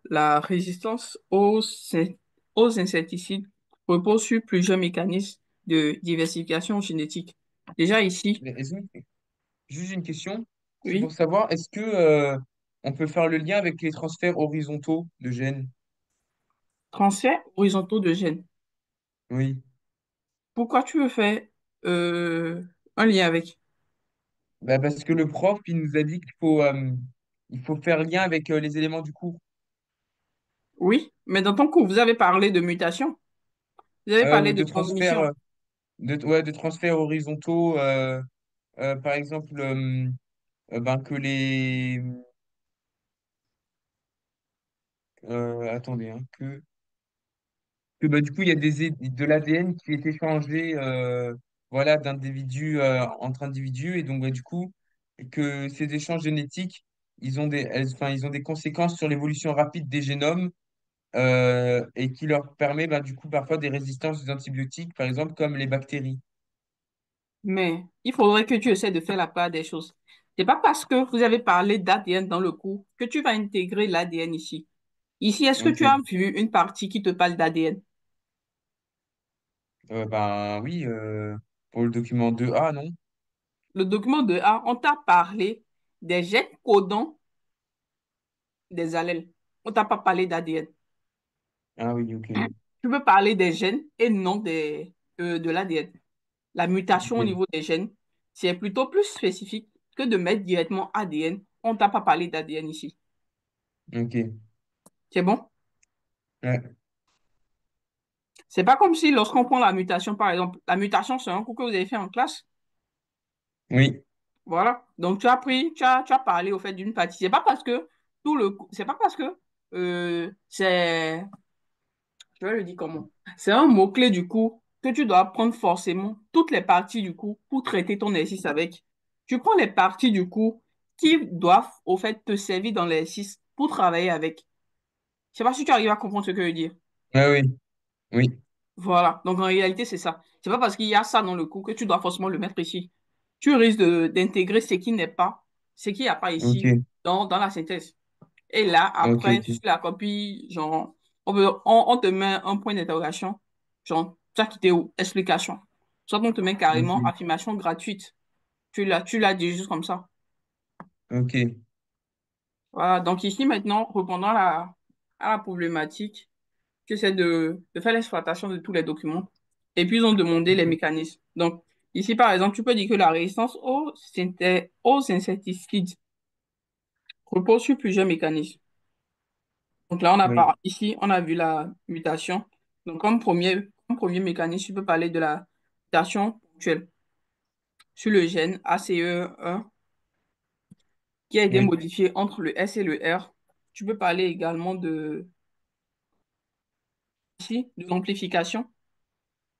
la résistance aux insecticides repose sur plusieurs mécanismes de diversification génétique. Déjà ici, Mais juste une question, c'est pour oui, savoir, est-ce que on peut faire le lien avec les transferts horizontaux de gènes? transfert horizontaux de gènes. Oui. Pourquoi tu veux faire euh, un lien avec? Bah, parce que le prof, il nous a dit il faut faire lien avec les éléments du cours. Oui, mais dans ton cours, vous avez parlé de mutation, vous avez parlé de De transferts, transmission. ouais, de transferts horizontaux, par exemple, ben, attendez, hein, que bah, du coup, il y a de l'ADN qui est échangé voilà, d'individus entre individus. Et donc, bah, du coup, que ces échanges génétiques, enfin, ils ont des conséquences sur l'évolution rapide des génomes et qui leur permet, bah, du coup, parfois des résistances aux antibiotiques, par exemple, comme les bactéries. Mais il faudrait que tu essaies de faire la part des choses. C'est pas parce que vous avez parlé d'ADN dans le cours que tu vas intégrer l'ADN ici. Ici, est-ce que tu as Ok. vu une partie qui te parle d'ADN? Ben oui, pour le document 2A, non? Le document de A, on t'a parlé des gènes codants des allèles. On t'a pas parlé d'ADN. Ah oui, ok. Tu peux parler des gènes et non de l'ADN. La mutation au Ok. niveau des gènes, c'est plutôt plus spécifique que de mettre directement ADN. On t'a pas parlé d'ADN ici. Ok. C'est bon? Ouais. C'est pas comme si lorsqu'on prend la mutation, par exemple, la mutation, c'est un cours que vous avez fait en classe. Oui. Voilà. Donc, tu as parlé au fait d'une partie. C'est pas parce que je vais le dire comment. C'est un mot-clé du coup que tu dois prendre forcément toutes les parties du coup pour traiter ton exercice avec. Tu prends les parties du coup qui doivent au fait te servir dans l'exercice pour travailler avec. Je sais pas si tu arrives à comprendre ce que je veux dire. Ah oui. Oui. Voilà. Donc en réalité, c'est ça. C'est pas parce qu'il y a ça dans le cours que tu dois forcément le mettre ici. Tu risques d'intégrer ce qui n'est pas, ce qu'il n'y a pas ici Ok. dans la synthèse. Et là, Ok. après, Ok. sur la copie, genre, on te met un point d'interrogation, genre, tu as quitté où? Explication. Soit on te met carrément Ok. affirmation gratuite. Tu l'as dit juste comme ça. Ok. Voilà. Donc ici, maintenant, répondant à la problématique, tu essaies de faire l'exploitation de tous les documents. Et puis, ils ont demandé les mécanismes. Donc, ici, par exemple, tu peux dire que la résistance aux insecticides repose sur plusieurs mécanismes. Donc là, Oui. ici, on a vu la mutation. Donc, comme premier mécanisme, tu peux parler de la mutation ponctuelle sur le gène ACE1 qui a été Oui. modifié entre le S et le R. Tu peux parler également Ici, de l'amplification,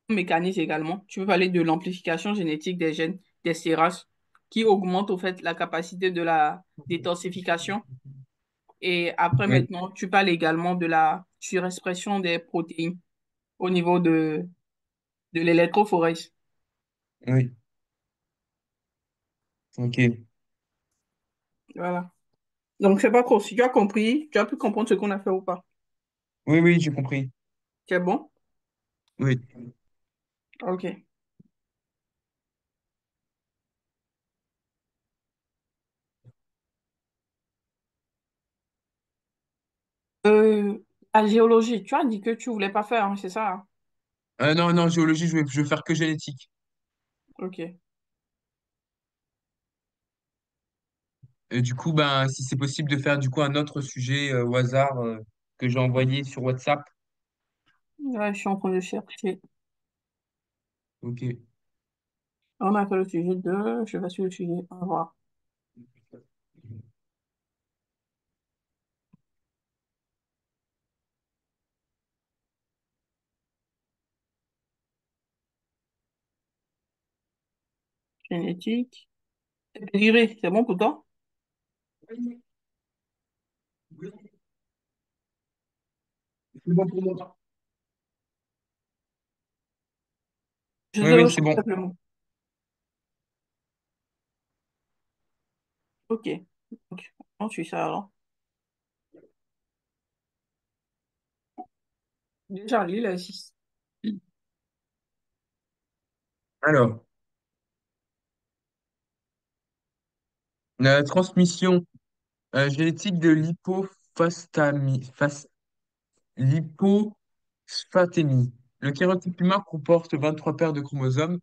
mécanisme également. Tu peux parler de l'amplification génétique des gènes des CRAS qui augmente au fait la capacité de la détoxification. Et après, Oui, maintenant, tu parles également de la surexpression des protéines au niveau de l'électrophorèse. oui, ok. Voilà. Donc, c'est pas trop. Si tu as compris, tu as pu comprendre ce qu'on a fait ou pas. Oui, oui, j'ai compris. C'est bon? Oui. OK. Euh, la géologie, tu as dit que tu voulais pas faire, hein, c'est ça? Hein? Non, non, géologie, je vais faire que génétique. OK. Et du coup, ben, si c'est possible de faire du coup un autre sujet au hasard que j'ai envoyé sur WhatsApp. Ouais, je suis en train de chercher. Ok. On a fait le sujet 2, je vais sur le sujet 1, voir. Génétique. Pédigré, c'est bon pour toi? Oui, oui, c'est bon pour moi. Je Oui, te oui, le c'est bon. simplement. OK. Donc, on suit ça alors. Déjà, lui, il a 6. Alors, la transmission génétique de l'hypophosphatémie. Le kératinotype humain comporte 23 paires de chromosomes,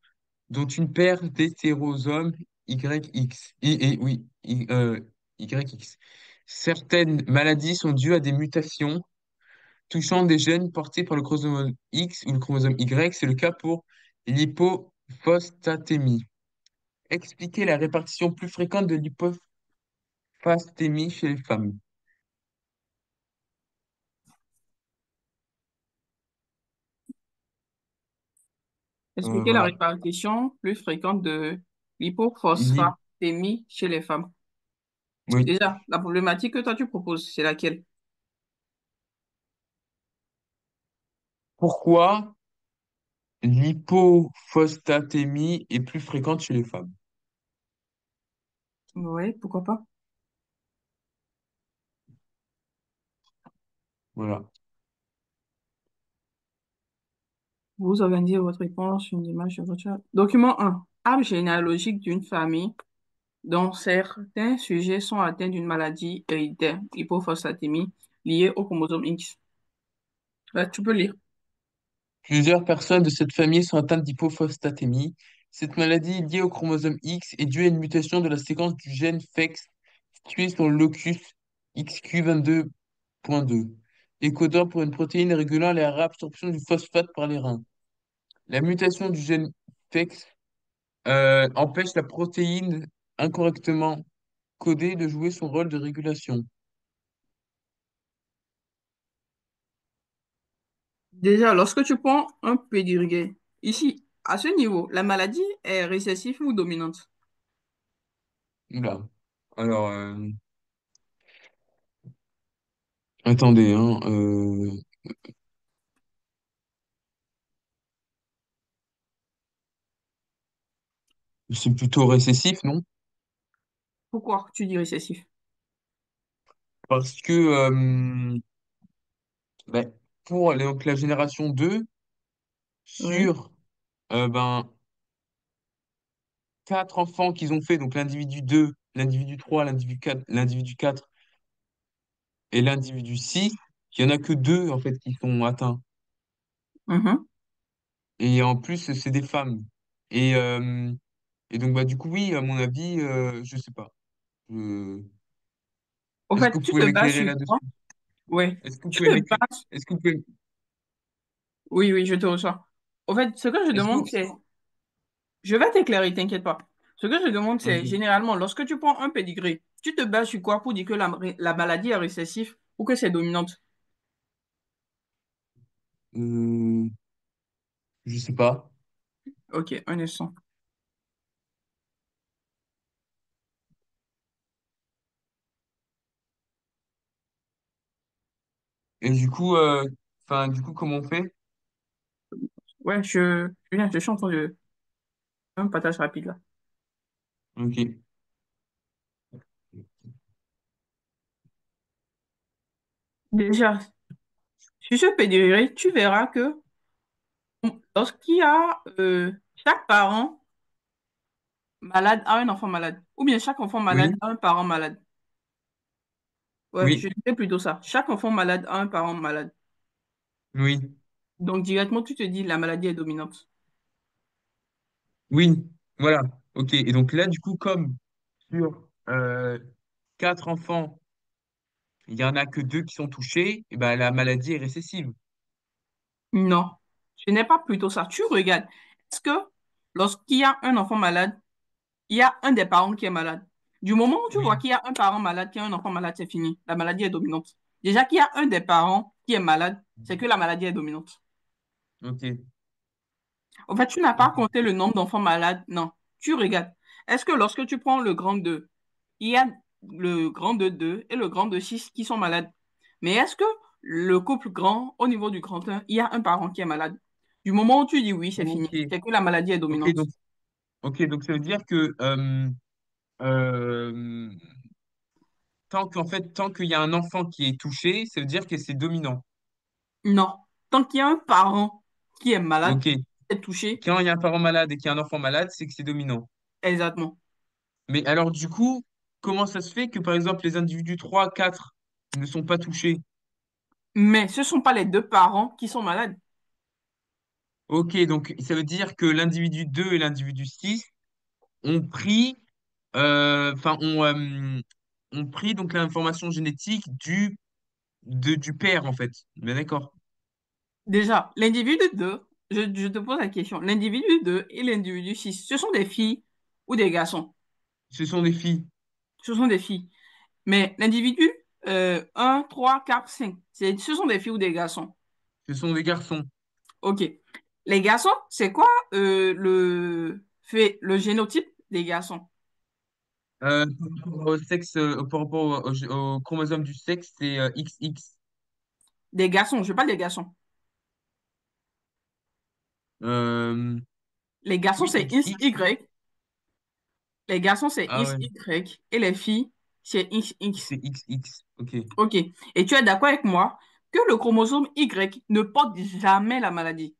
dont une paire d'hétérosomes YX. Oui, YX. Certaines maladies sont dues à des mutations touchant des gènes portés par le chromosome X ou le chromosome Y. C'est le cas pour l'hypophosphatémie. Expliquer la répartition plus fréquente de l'hypophosphatémie chez les femmes. Expliquer la Voilà. répartition plus fréquente de L'hy- l'hypophosphatémie chez les femmes. Oui. Déjà, la problématique que toi tu proposes, c'est laquelle? Pourquoi l'hypophosphatémie est plus fréquente chez les femmes? Oui, pourquoi pas? Voilà. Vous organisez votre réponse sur une image de votre chat. Document 1. Arbre généalogique d'une famille dont certains sujets sont atteints d'une maladie héréditaire, hypophosphatémie, liée au chromosome X. Là, tu peux lire. Plusieurs personnes de cette famille sont atteintes d'hypophosphatémie. Cette maladie est liée au chromosome X et due à une mutation de la séquence du gène FEX situé sur le locus XQ22.2, écodant pour une protéine régulant la réabsorption du phosphate par les reins. La mutation du gène FEX empêche la protéine incorrectement codée de jouer son rôle de régulation. Déjà, lorsque tu prends un pédigré, ici, à ce niveau, la maladie est récessive ou dominante? Oula. Alors, attendez, hein, c'est plutôt récessif, non? Pourquoi tu dis récessif? Parce que ben, pour donc, la génération 2 Oui. sur ben, 4 enfants qu'ils ont fait, donc l'individu 2, l'individu 3, l'individu 4 et l'individu 6, il n'y en a que 2 en fait qui sont atteints. Mhm. Et en plus, c'est des femmes. Et, euh, et donc, bah, du coup, oui, à mon avis, je sais pas. Je- Au Est-ce fait, que vous tu pouvez te bases m'éclairer sur quoi? là-dessus? Oui. Est-ce que vous Tu pouvez te m'éclairer? bases. Est-ce que vous pouvez... Oui, oui, je te reçois. Au fait, ce que je Est-ce que... demande, c'est. Je vais t'éclairer, t'inquiète pas. Ce que je demande, c'est Ok. généralement, lorsque tu prends un pédigré, tu te bases sur quoi pour dire que la maladie est récessive ou que c'est dominante? Euh, je sais pas. Ok, un instant. Et du coup, comment on fait? Ouais, je suis en train de un partage rapide là. Ok. Déjà, sur ce pédigré, tu verras que lorsqu'il y a chaque parent malade a un enfant malade, ou bien chaque enfant malade Oui, a un parent malade. Ouais, je oui, dirais plutôt ça. Chaque enfant malade a un parent malade. oui, Donc directement, tu te dis la maladie est dominante. oui. Voilà. Ok. Et donc là, du coup, comme sur quatre enfants, il y en a que deux qui sont touchés, et ben la maladie est récessive. Non, ce n'est pas plutôt ça. Tu regardes. Est-ce que lorsqu'il y a un enfant malade, il y a un des parents qui est malade? Du moment où tu vois Oui. qu'il y a un parent malade, qu'il y a un enfant malade, c'est fini. La maladie est dominante. Déjà qu'il y a un des parents qui est malade, c'est que la maladie est dominante. Ok. En fait, tu n'as pas Ok. compté le nombre d'enfants malades. Non. Tu regardes. Est-ce que lorsque tu prends le grand 2, il y a le grand de 2 et le grand de 6 qui sont malades? Mais est-ce que le couple grand, au niveau du grand un, il y a un parent qui est malade? Du moment où tu dis oui, c'est fini. Ok. C'est que la maladie est Ok. dominante. Donc ça veut dire que euh, tant qu'il y a un enfant qui est touché, ça veut dire que c'est dominant. Non. Tant qu'il y a un parent qui est malade, Ok. est touché, Quand il y a un parent malade et qu'il y a un enfant malade, c'est que c'est dominant. exactement. Mais alors, du coup, comment ça se fait que, par exemple, les individus 3, 4 ne sont pas touchés? Mais ce ne sont pas les deux parents qui sont malades. Ok, donc ça veut dire que l'individu 2 et l'individu 6 ont pris, enfin, ont pris donc l'information génétique du père, en fait. Bien d'accord. Déjà, l'individu 2, je te pose la question, l'individu 2 et l'individu 6, ce sont des filles ou des garçons? Ce sont des filles, Ce sont des filles. Mais l'individu 1, 3, 4, 5, ce sont des filles ou des garçons? ce sont des garçons. OK. Les garçons, c'est quoi le génotype des garçons? Par rapport au sexe, par rapport au chromosome du sexe, c'est XX. Des garçons, je parle des garçons. Euh, Les garçons, oui, c'est XX, non? XY. Les garçons, c'est Ah ouais, XY. Et les filles, c'est XX. c'est XX. Ok. OK. Et tu es d'accord avec moi que le chromosome Y ne porte jamais la maladie.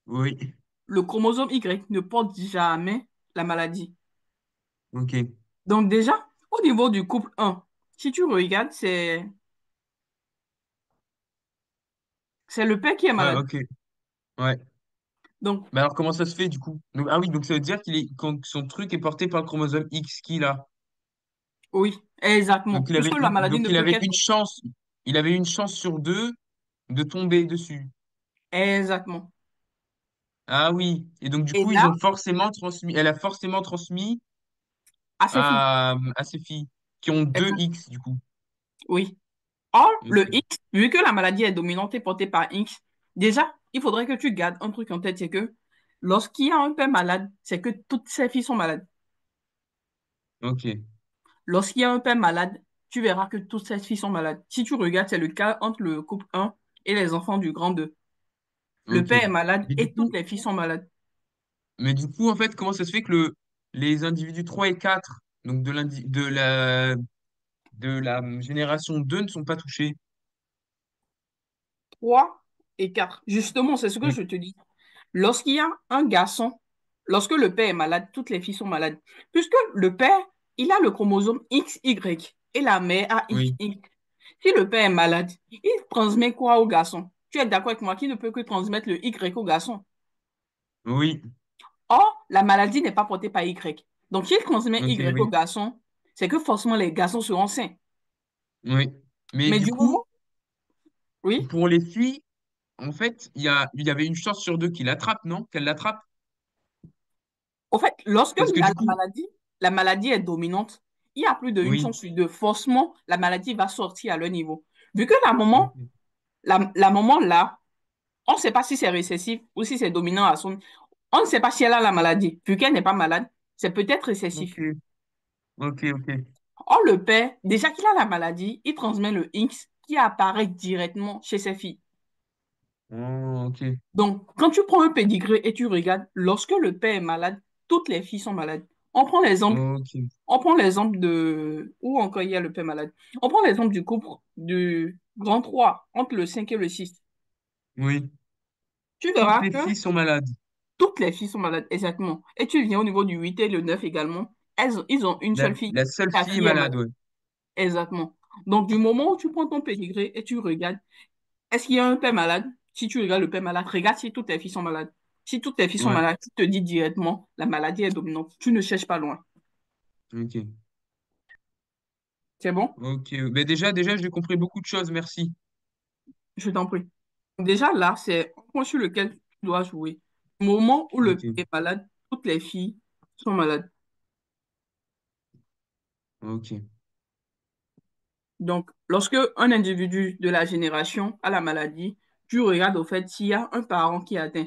Oui, Le chromosome Y ne porte jamais la maladie. ok. Donc déjà, au niveau du couple 1, si tu regardes, c'est le père qui est Ouais, malade. ok. Ouais. Donc Mais alors, comment ça se fait du coup? Donc, ah oui, donc ça veut dire que son truc est porté par le chromosome X qu'il a. oui, exactement. Puisque la maladie Donc ne il peut avait qu'être... une chance, il avait une chance sur deux de tomber dessus. Exactement. Ah oui. Et donc du Et coup, là, elle a forcément transmis à ses filles. à ses filles qui ont deux Exact. X du coup. Oui. Or, Ok. le X, vu que la maladie est dominante et portée par X, déjà, il faudrait que tu gardes un truc en tête, c'est que lorsqu'il y a un père malade, c'est que toutes ses filles sont malades. Ok. Lorsqu'il y a un père malade, tu verras que toutes ses filles sont malades. Si tu regardes, c'est le cas entre le couple 1 et les enfants du grand 2. Le Ok. père est malade Mais du et toutes coup, les filles sont malades. en fait, comment ça se fait que les individus 3 et 4 donc de la génération 2 ne sont pas touchés? 3 et 4. Justement, c'est ce que Oui. je te dis. Lorsqu'il y a un garçon, lorsque le père est malade, toutes les filles sont malades. Puisque le père, il a le chromosome XY et la mère a Oui. XX. Si le père est malade, il transmet quoi au garçon? Tu es d'accord avec moi qui ne peut que transmettre le Y au garçon. Oui. Or, la maladie n'est pas portée par Y. Donc, s'il transmet Ok, Y au oui. garçon, c'est que forcément les garçons seront sains. Oui. Mais Mais du du coup, moment, oui, pour les filles, en fait, il y avait une chance sur deux qu'il l'attrape, non? Qu'elle l'attrape? au fait, lorsque Parce que du coup, la maladie est dominante, il y a plus d'une oui. chance sur deux. Forcément, la maladie va sortir à leur niveau. Vu que Ok. la maman là, On ne sait pas si c'est récessif ou si c'est dominant à son... On ne sait pas si elle a la maladie. Vu qu'elle n'est pas malade, c'est peut-être Ok, récessif. ok, ok. Or, le père, déjà qu'il a la maladie, il transmet le X qui apparaît directement chez ses filles. Oh, ok, Donc, quand tu prends un pédigré et tu regardes, lorsque le père est malade, toutes les filles sont malades. On prend l'exemple, ok. on prend l'exemple de... Où encore il y a le père malade? On prend l'exemple du couple du grand 3 entre le 5 et le 6. Oui, Tu toutes verras les que filles sont malades. toutes les filles sont malades, exactement. Et tu viens au niveau du 8 et le 9 également. Ils ont une La, seule fille. la seule La fille est fille est malade, malade. ouais. Exactement. Donc, du moment où tu prends ton pédigré et tu regardes, est-ce qu'il y a un père malade? Si tu regardes le père malade, regarde si toutes les filles sont malades. Si toutes les filles sont Ouais, malades, tu te dis directement, la maladie est dominante. Tu ne cherches pas loin. ok. C'est bon? Ok. Mais déjà, j'ai compris beaucoup de choses, merci. Je t'en prie. Déjà là, c'est un point sur lequel tu dois jouer. Au moment où le père Ok, est malade, toutes les filles sont malades. ok, Donc, lorsque un individu de la génération a la maladie, tu regardes au fait s'il y a un parent qui est atteint.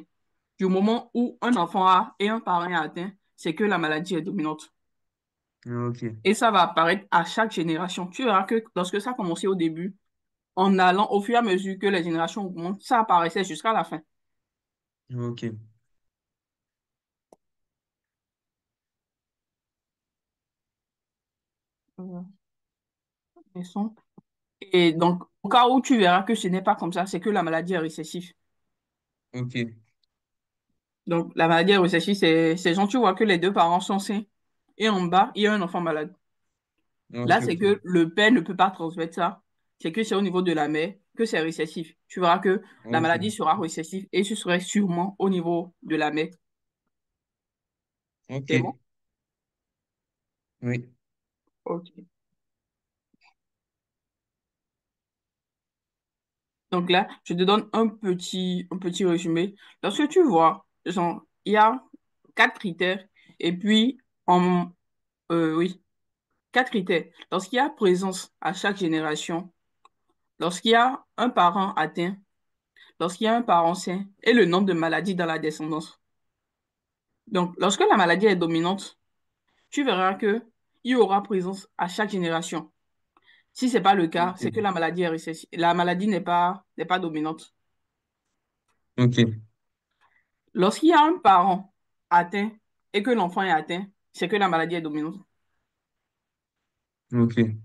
Du moment où un enfant a et un parent est atteint, c'est que la maladie est dominante. ok, Et ça va apparaître à chaque génération. Tu verras que lorsque ça a commencé au début, en allant au fur et à mesure que les générations augmentent, ça apparaissait jusqu'à la fin. ok, Et donc, au cas où tu verras que ce n'est pas comme ça, c'est que la maladie est récessive. ok, Donc, la maladie est récessive, c'est quand tu vois que les deux parents sont sains et en bas, il y a un enfant malade. ok, Là, c'est ok, que le père ne peut pas transmettre ça. C'est que c'est au niveau de la mère que c'est récessif. Tu verras que la ok, maladie sera récessive et ce serait sûrement au niveau de la mère. ok, C'est bon? oui, Ok. Donc là, je te donne un petit résumé. Lorsque tu vois, genre, il y a quatre critères et puis, oui, quatre critères. Lorsqu'il y a présence à chaque génération, lorsqu'il y a un parent atteint, lorsqu'il y a un parent sain et le nombre de maladies dans la descendance. Donc, lorsque la maladie est dominante, tu verras que il y aura présence à chaque génération. Si ce n'est pas le cas, c'est que ok, la maladie est récessive. La maladie n'est pas dominante. ok, Lorsqu'il y a un parent atteint et que l'enfant est atteint, c'est que la maladie est dominante. ok,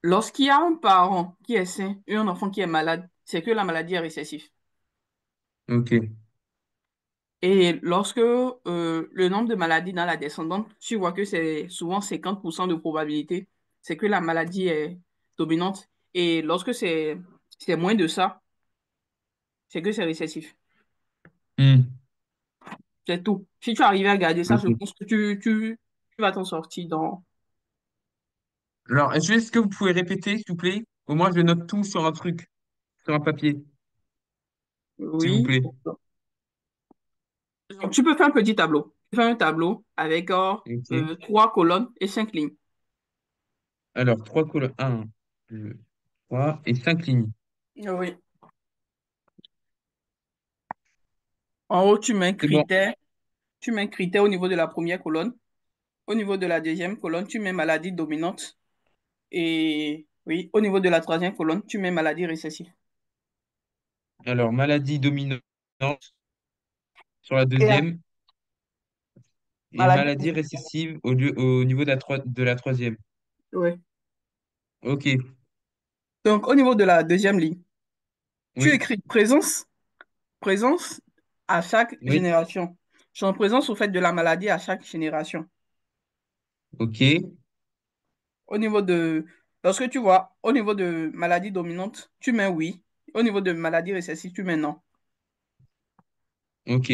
Lorsqu'il y a un parent qui est sain et un enfant qui est malade, c'est que la maladie est récessive. ok. Et lorsque le nombre de maladies dans la descendante, tu vois que c'est souvent 50% de probabilité, c'est que la maladie est dominante. Et lorsque c'est moins de ça, c'est que c'est récessif. Hmm, C'est tout. Si tu arrives à garder ça, je ok. pense que tu vas t'en sortir dans... Alors, est-ce que vous pouvez répéter, s'il vous plaît? Au moins, je note tout sur un truc, sur un papier, s'il vous Oui. plaît. Donc, tu peux faire un petit tableau. Tu fais un tableau avec Ok. trois colonnes et cinq lignes. Alors, trois colonnes. Un, deux, trois et cinq lignes. Oui. En haut, C'est bon. tu mets critères au niveau de la première colonne. Au niveau de la deuxième colonne, tu mets maladie dominante. Et oui, au niveau de la troisième colonne, tu mets maladie récessive. Alors, maladie dominante sur la Et la deuxième et maladie maladie récessive. récessive au niveau de la troisième. Oui. Ok, Donc, au niveau de la deuxième ligne, tu oui, écris présence à chaque oui, génération. Son présence au fait de la maladie à chaque génération. ok, Au niveau de, lorsque tu vois, au niveau de maladie dominante, tu mets oui. Au niveau de maladie récessive, tu mets non. ok,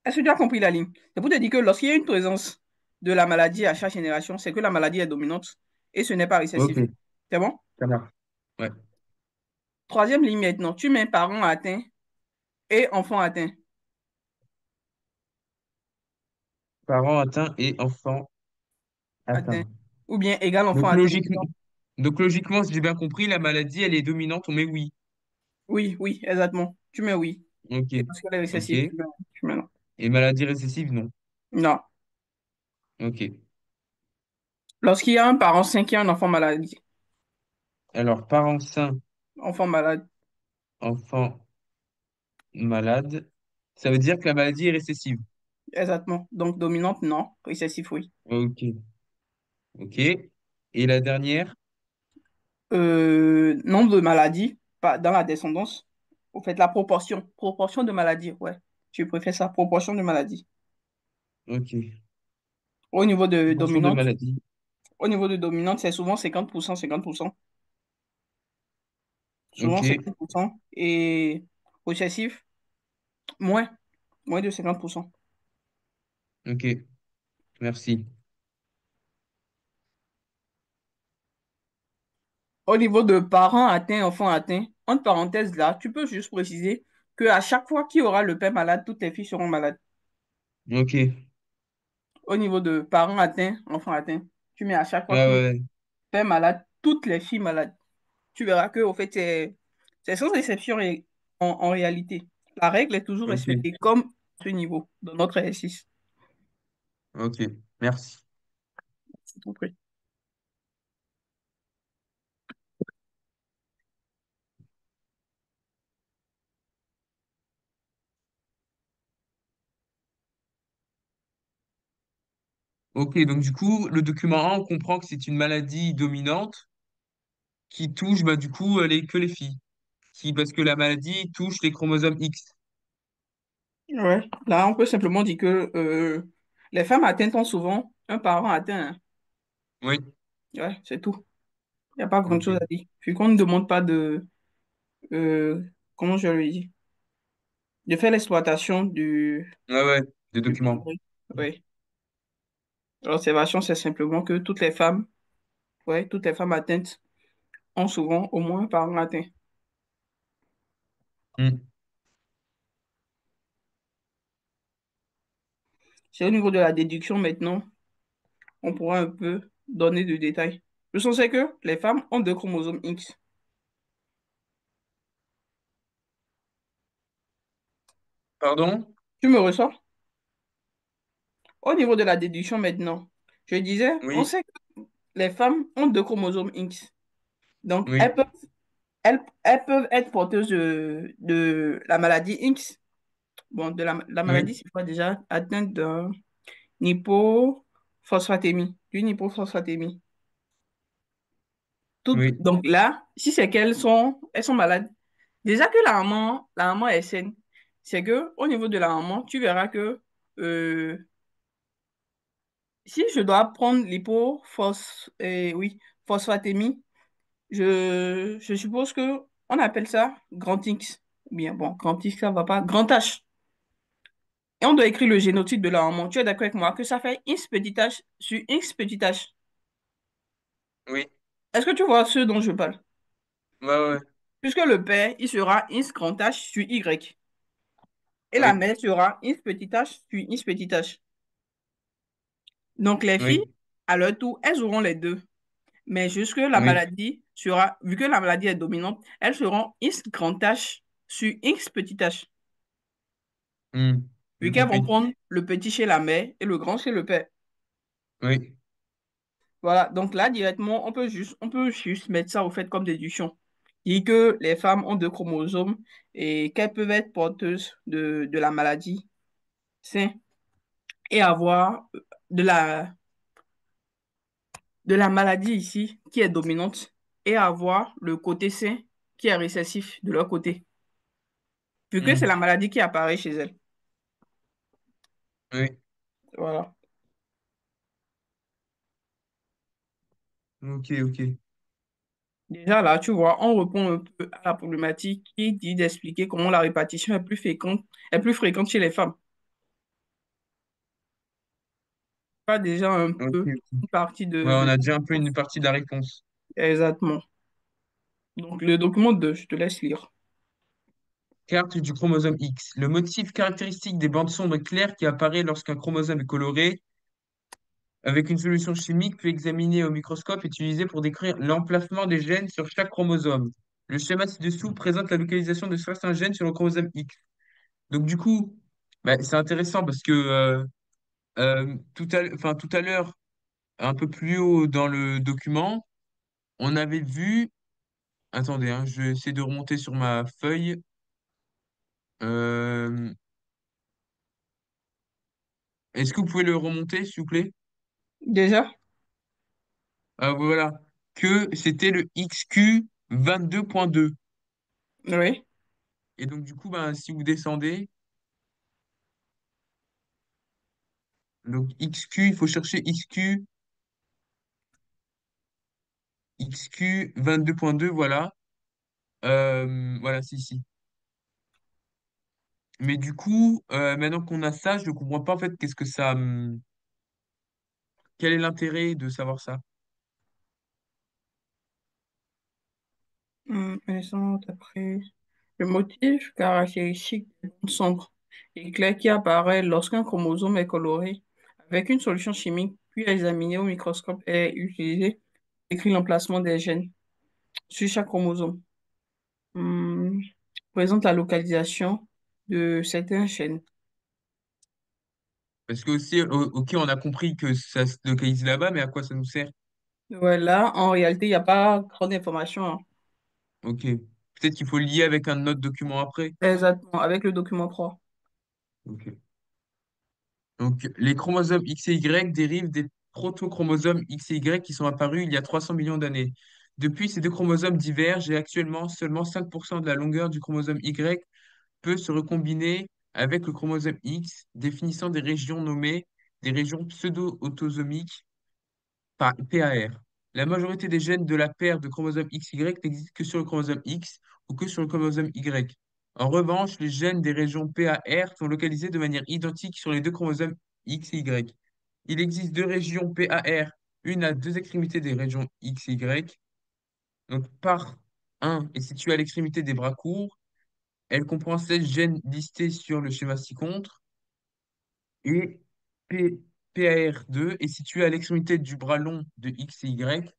Est-ce que tu as compris la ligne? C'est pour te dire que lorsqu'il y a une présence de la maladie à chaque génération, c'est que la maladie est dominante et ce n'est pas ok, récessif. C'est bon? ça marche. Ouais. Troisième ligne maintenant, tu mets parents atteints et enfants atteints. Parents atteints et enfants Atteints. atteints. Ou bien égal enfant Donc, atteint. logiquement, donc, logiquement, si j'ai bien compris, la maladie, elle est dominante, on met oui. Oui, oui, exactement. Tu mets oui. Ok, Et parce qu'elle est ok. récessive, tu mets non. Et maladie récessive, non. Non. Ok. Lorsqu'il y a un parent sain qui a un enfant malade, Alors, parent sain, enfant malade, enfant malade, ça veut dire que la maladie est récessive. exactement. Donc dominante, non. Récessif, oui. Ok, ok. Et la dernière? Nombre de maladies dans la descendance. Au fait, la proportion. Proportion de maladies, ouais. Je préfère ça, proportion de maladies. Ok. Au niveau de Proportion de dominante, maladie. c'est souvent 50%, 50%. Souvent Ok, 50%. Et récessif, moins. Moins de 50%. ok. Merci. Au niveau de parents atteints, enfants atteints, entre parenthèses là, tu peux juste préciser qu'à chaque fois qu'il y aura le père malade, toutes les filles seront malades. Ok. Au niveau de parents atteints, enfants atteints, tu mets à chaque fois Ouais, qu'il y a ouais, le père malade, toutes les filles malades. Tu verras que, au fait, c'est sans exception en réalité. La règle est toujours ouais. Ok, respectée comme ce niveau dans notre exercice. ok. Merci. C'est compris. Ok, donc du coup, le document 1, on comprend que c'est une maladie dominante qui touche, bah, du coup, que les filles. Parce que la maladie touche les chromosomes X. Ouais. Là, on peut simplement dire que les femmes atteintes ont souvent un parent atteint, hein. Oui. Ouais, c'est tout. Il n'y a pas grand-chose Ok. à dire. Puis qu'on ne demande pas euh, comment je le dis, de faire l'exploitation Ouais, ouais, des du documents. pédigré. Oui. L'observation, c'est simplement que toutes les femmes atteintes ont souvent au moins un parent atteint. Hmm. C'est au niveau de la déduction maintenant, on pourra un peu donner de détails. Le sens c'est que les femmes ont deux chromosomes X. Pardon? Tu me reçois? Au niveau de la déduction maintenant, je disais, on Oui, sait que les femmes ont deux chromosomes X. Donc, oui, elles peuvent être porteuses de la maladie X. Bon, de la oui, maladie, c'est quoi déjà? Atteinte d'un hypophosphatémie, d'une hypophosphatémie. oui, Donc là, si c'est elles sont malades, déjà que la maman est saine, c'est que au niveau de la maman, tu verras que euh, si je dois prendre oui, phosphatémie, je suppose que on appelle ça grand X. Ou bien, bon, grand X, ça va pas. Grand H. Et on doit écrire le génotype de la maman. Tu es d'accord avec moi que ça fait X petit h sur X petit h. oui, Est-ce que tu vois ce dont je parle? ouais, ouais, Puisque le père, il sera X grand H sur Y. Et la oui, mère sera X petit h sur X petit h. Donc les filles, oui, à leur tour, elles auront les deux. Mais jusque la oui, maladie sera, vu que la maladie est dominante, elles seront X grand H sur X petit h. hmm, Vu j'ai qu'elles vont compris. prendre le petit chez la mère et le grand chez le père. Oui, Voilà, donc là, directement, on peut juste mettre ça au fait comme déduction. Dire que les femmes ont deux chromosomes et qu'elles peuvent être porteuses de la maladie sain et avoir de de la maladie ici qui est dominante et avoir le côté sain qui est récessif de leur côté, vu que c'est hmm, la maladie qui apparaît chez elles. oui, Voilà. ok, ok. Déjà là, tu vois, on répond un peu à la problématique qui dit d'expliquer comment la répartition est plus fréquente chez les femmes. Pas déjà un Ok, peu ok. une partie Ouais, on de... a déjà un peu une partie de la réponse. Exactement. Donc, le document 2, je te laisse lire. Carte du chromosome X. Le motif caractéristique des bandes sombres claires qui apparaît lorsqu'un chromosome est coloré avec une solution chimique puis examinée au microscope est utilisé pour décrire l'emplacement des gènes sur chaque chromosome. Le schéma ci-dessous présente la localisation de certains gènes sur le chromosome X. Donc du coup, bah, c'est intéressant parce que tout à l'heure, un peu plus haut dans le document, on avait vu. Attendez, hein, je vais essayer de remonter sur ma feuille. Euh, Est-ce que vous pouvez le remonter, s'il vous plaît? Déjà? Voilà. Que c'était le XQ 22.2. Oui. Et donc, du coup, ben, si vous descendez, donc XQ, il faut chercher XQ 22.2, voilà. Voilà, c'est ici. Mais du coup, maintenant qu'on a ça, je ne comprends pas en fait qu'est-ce que ça. Quel est l'intérêt de savoir ça? Connaissant après le motif caractéristique des bandes sombres et clair qui apparaît lorsqu'un chromosome est coloré avec une solution chimique puis examinée au microscope est utilisé pour décrire l'emplacement des gènes sur chaque chromosome. Hum, Présente la localisation de certains gènes. Parce que aussi, ok, on a compris que ça se localise là-bas, mais à quoi ça nous sert? Voilà, en réalité, il n'y a pas grande information, hein. Ok. Peut-être qu'il faut le lier avec un autre document après. Exactement, avec le document 3. Ok. Donc, les chromosomes X et Y dérivent des protochromosomes X et Y qui sont apparus il y a 300 millions d'années. Depuis, ces deux chromosomes divergent et actuellement, seulement 5% de la longueur du chromosome Y peut se recombiner avec le chromosome X, définissant des régions nommées des régions pseudo-autosomiques par PAR. La majorité des gènes de la paire de chromosomes XY n'existent que sur le chromosome X ou que sur le chromosome Y. En revanche, les gènes des régions PAR sont localisés de manière identique sur les deux chromosomes X et Y. Il existe deux régions PAR, une à deux extrémités des régions X et Y. Donc, par 1 est située à l'extrémité des bras courts. Elle comprend 16 gènes listés sur le schéma ci-contre. Et P- PAR2 est située à l'extrémité du bras long de X et Y.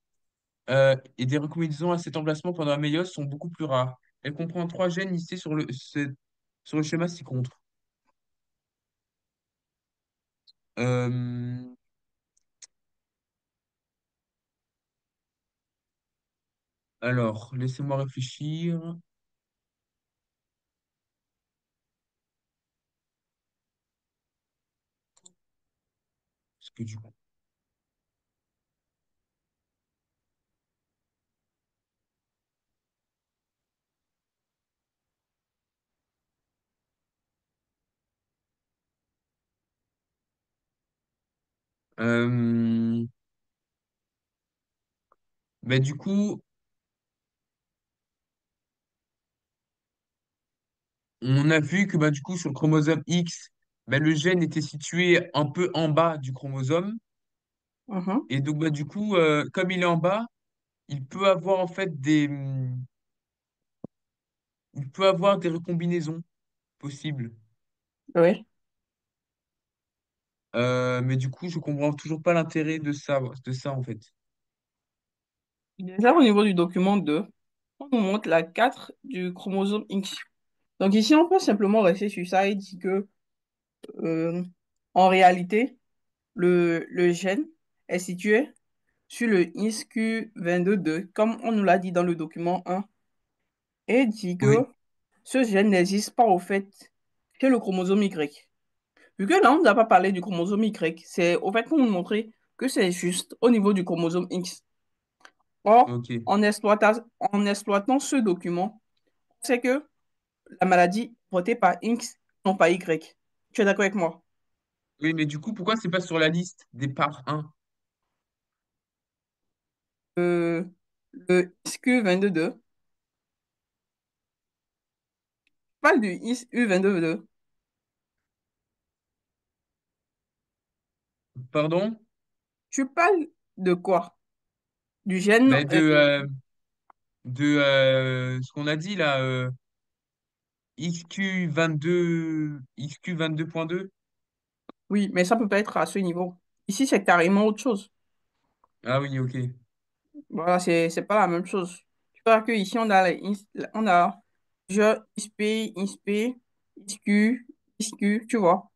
Et des recombinaisons à cet emplacement pendant la méiose sont beaucoup plus rares. Elle comprend trois gènes listés sur le schéma ci-contre. Euh, alors, laissez-moi réfléchir. Parce que du coup, euh, du coup, on a vu que du coup, sur le chromosome X, le gène était situé un peu en bas du chromosome. Mhm. Et donc, du coup, comme il est en bas, il peut avoir en fait il peut avoir des recombinaisons possibles. Oui. Mais du coup, je comprends toujours pas l'intérêt de ça en fait. Déjà, au niveau du document 2, on nous montre la 4 du chromosome X. Donc ici, on peut simplement rester sur ça et dire que, euh, en réalité, le gène est situé sur le ISQ22.2, comme on nous l'a dit dans le document 1, et dit que Oui, ce gène n'existe pas au fait chez le chromosome Y. Vu que là, on ne nous a pas parlé du chromosome Y, c'est au fait pour nous montrer que c'est juste au niveau du chromosome X. Or, ok. en exploitant ce document, c'est que la maladie est portée par X, non pas Y. Tu es d'accord avec moi? Oui, mais du coup, pourquoi c'est pas sur la liste des par un? Euh, le XQ22.2, tu parles du XQ22.2. Pardon? Tu parles de quoi? Du gène, Ben, de ce qu'on a dit là, XQ22.2. oui, mais ça peut pas être à ce niveau. Ici, c'est carrément autre chose. Ah oui, ok. Voilà, c'est pas la même chose. vois que ici, on a plusieurs ISP, ISP, ISQ, ISQ, tu vois.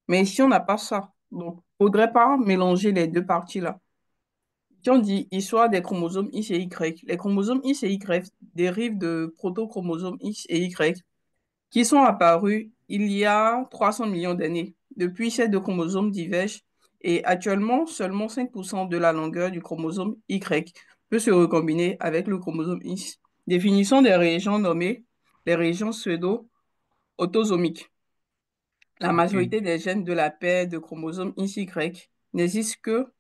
Mais ici, on n'a pas ça. Donc, faudrait pas mélanger les deux parties-là. Si on dit histoire des chromosomes X et Y, les chromosomes X et Y dérivent de protochromosomes X et Y qui sont apparus il y a 300 millions d'années. Depuis, ces deux chromosomes divergent et actuellement, seulement 5% de la longueur du chromosome Y peut se recombiner avec le chromosome X. Définition des régions nommées les régions pseudo-autosomiques. La Ok. majorité des gènes de la paire de chromosomes XY n'existent que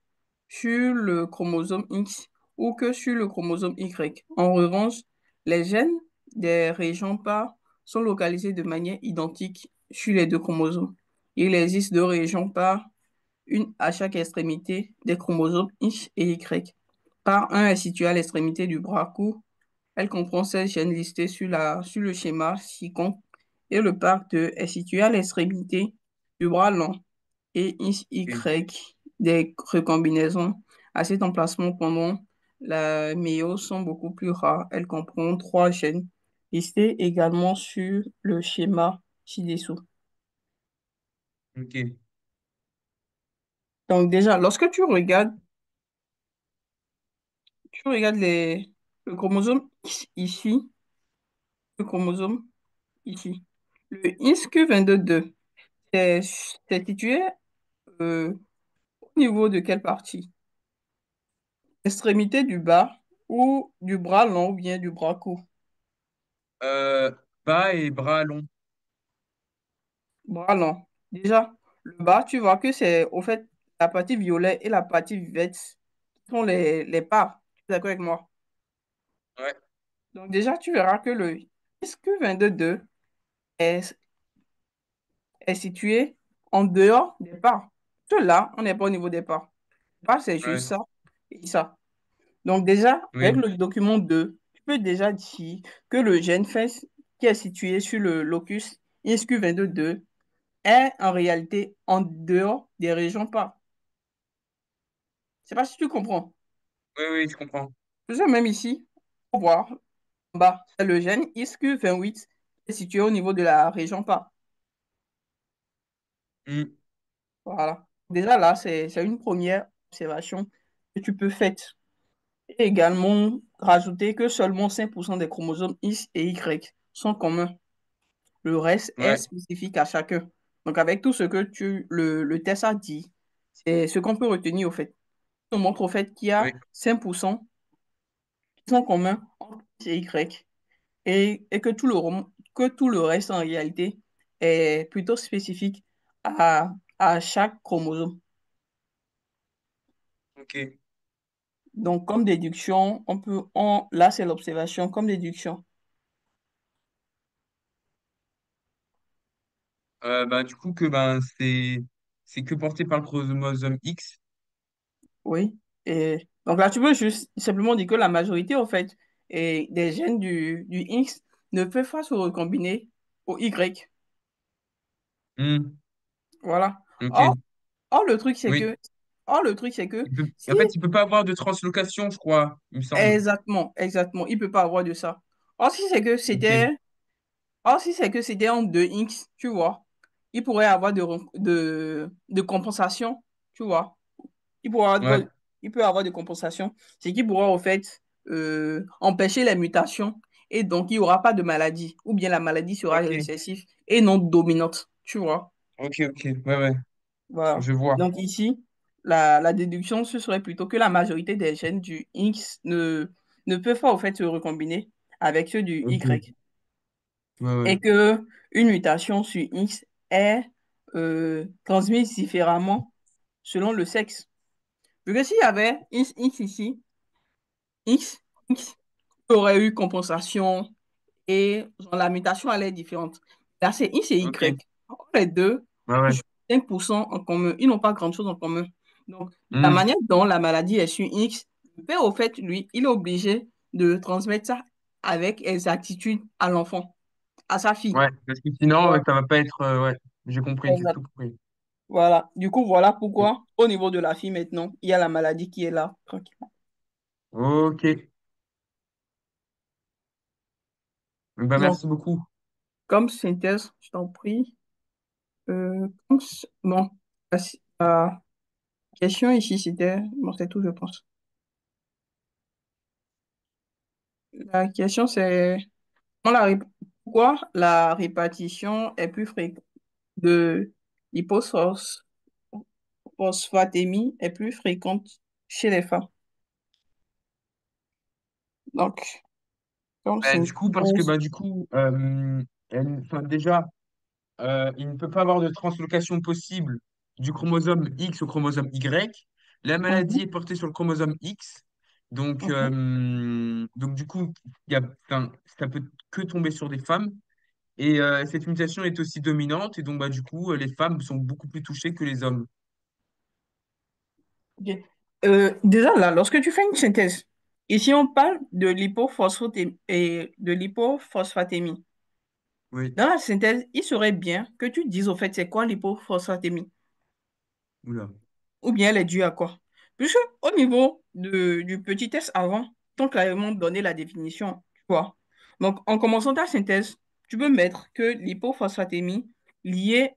sur le chromosome X ou que sur le chromosome Y. En revanche, les gènes des régions pares sont localisés de manière identique sur les deux chromosomes. Il existe deux régions pares, une à chaque extrémité des chromosomes X et Y. Part 1 est située à l'extrémité du bras court. Elle comprend 16 gènes listés sur le schéma ci-contre et le part 2 est situé à l'extrémité du bras long et Ok. Y des recombinaisons à cet emplacement pendant la méiose sont beaucoup plus rares. Elles comprennent 3 gènes listés également sur le schéma ci-dessous. Ok. Donc déjà, lorsque tu regardes le chromosome ici, le chromosome ici, le ISQ2 c'est situé euh, au niveau de quelle partie? Extrémité du bas ou du bras long ou bien du bras court? Euh, Bas et bras longs. Bras long. Déjà, le bas, tu vois que c'est au fait la partie violet et la partie verte qui sont les parts. Tu es d'accord avec moi? Ouais. Donc déjà, tu verras que le SQ2 est, est situé en dehors des parts. Que là, on n'est pas au niveau des parts. Là, c'est juste Ouais. ça et ça. Donc déjà, avec Oui. le document 2, tu peux déjà dire que le gène FES qui est situé sur le locus ISQ2 est en réalité en dehors des régions parts. Je sais pas si tu comprends. Oui, oui, je comprends. Je sais même ici, on voit en bas, c'est le gène ISQ28 qui est situé au niveau de la région parts. Hmm. Voilà. Déjà là, c'est une première observation que tu peux faire. Et également rajouter que seulement 5% des chromosomes X et Y sont communs. Le reste est Ouais. spécifique à chacun. Donc, avec tout ce que le test a dit, c'est ce qu'on peut retenir au fait. On montre au fait qu'il y a Oui. 5% qui sont communs entre X et Y et que tout le reste en réalité est plutôt spécifique à chaque chromosome. Ok. Donc, comme déduction, là, c'est l'observation comme déduction. Bah, du coup, c'est que porté par le chromosome X. Oui. Et donc là, tu peux juste simplement dire que la majorité, au fait, des gènes du X ne peuvent pas se recombiner au Y. Hmm. Voilà. Or, Ok. or, le truc, c'est Oui. que, or, le truc, c'est que si, En fait, il peut pas avoir de translocation, je crois, il me semble. exactement, exactement, il peut pas avoir de ça. Or, si c'est que Ok. c'était, or, si c'est que c'était en 2X, tu vois, il pourrait avoir de compensation, tu vois. Il pourra avoir, Ouais. il peut avoir des compensations, c'est qu'il pourra en fait empêcher les mutations et donc il n'y aura pas de maladie ou bien la maladie sera Ok. récessive et non dominante, tu vois. Ok, ok. Ouais, ouais. Voilà. Je vois. Donc ici, la déduction, ce serait plutôt que la majorité des gènes du X ne peuvent pas en fait se recombiner avec ceux du Ok. Y Ouais, ouais. et que une mutation sur X est transmise différemment selon le sexe. Vu que s'il y avait X ici, X, X aurait eu compensation et genre, la mutation allait être différente. Là, c'est X et Ok. Y. Or, les deux Ouais, ont ouais. juste 5% en commun. Ils n'ont pas grand-chose en commun. Donc, la Hmm. manière dont la maladie est sur X, le père, au fait, lui, il est obligé de transmettre ça avec exactitude à l'enfant, à sa fille. Ouais. Parce que sinon, Voilà. ça va pas être. Ouais. J'ai compris, j'ai Exact. tout compris. Voilà. Du coup, voilà pourquoi, au niveau de la fille maintenant, il y a la maladie qui est là, tranquille. Ok. Bah, Donc, merci beaucoup. comme synthèse, je t'en prie, bon, la question ici, c'était, bon, c'est tout, je pense. La question, c'est pourquoi la répartition est plus fréquente de l'hypophosphatémie est plus fréquente chez les femmes. Donc, comme Du coup, parce que synthèse, du coup, enfin, déjà, il ne peut pas avoir de translocation possible du chromosome X au chromosome Y. La maladie mhm, est portée sur le chromosome X. mhm. Donc du coup, enfin, ça peut que tomber sur des femmes. Et cette mutation est aussi dominante. Et donc, du coup, les femmes sont beaucoup plus touchées que les hommes. Ok. Déjà là, lorsque tu fais une synthèse, ici on parle de l'hypophosphatémie et de l'hypophosphatémie. Oui. Dans la synthèse, il serait bien que tu dises au fait c'est quoi l'hypophosphatémie Oula. ou bien elle est due à quoi. Puisque au niveau du petit test avant, t'ont clairement donné la définition, tu vois. Donc en commençant ta synthèse, tu peux mettre que l'hypophosphatémie liée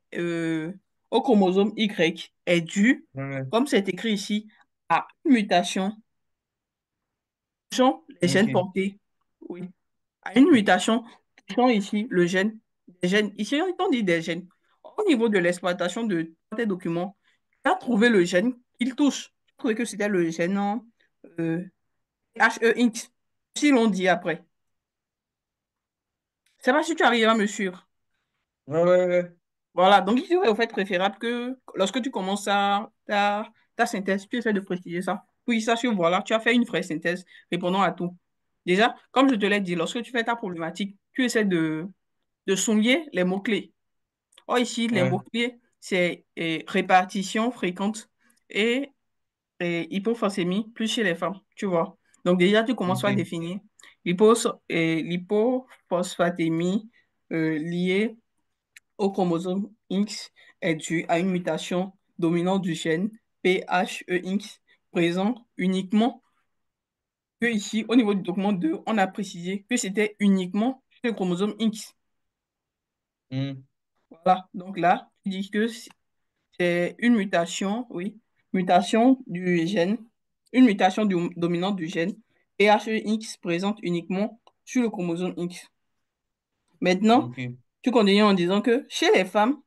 au chromosome Y est due, Ouais, ouais. comme c'est écrit ici, à une mutation sont les gènes Ok. portés, oui, à une mutation touchant ici le gène, des gènes. Ici, on dit des gènes. Au niveau de l'exploitation de tes documents, tu as trouvé le gène qu'il touche. Tu as trouvé que c'était le gène en HEX. Si l'on dit après. C'est pas si tu arrives à me suivre. Ouais, ouais, ouais. Voilà, donc il serait au fait préférable que lorsque tu commences ta synthèse, tu essaies de préciser ça. Puis ça, sur voilà, tu as fait une vraie synthèse répondant à tout. Déjà, comme je te l'ai dit, lorsque tu fais ta problématique, tu essaies de souligner les mots-clés. Or, ici, les Ouais. mots-clés, c'est répartition fréquente et, hypophosphatémie, plus chez les femmes, tu vois. Donc déjà, tu commences à Ok. définir l'hypophosphatémie liée au chromosome X est due à une mutation dominante du gène PHEX présent uniquement que ici, au niveau du document 2, on a précisé que c'était uniquement chez le chromosome X. Hmm. Voilà, donc là, tu dis que c'est une mutation, oui, mutation du gène, une mutation dominante du gène PHEX présente uniquement sur le chromosome X. Maintenant, Ok. tu continues en disant que chez les femmes,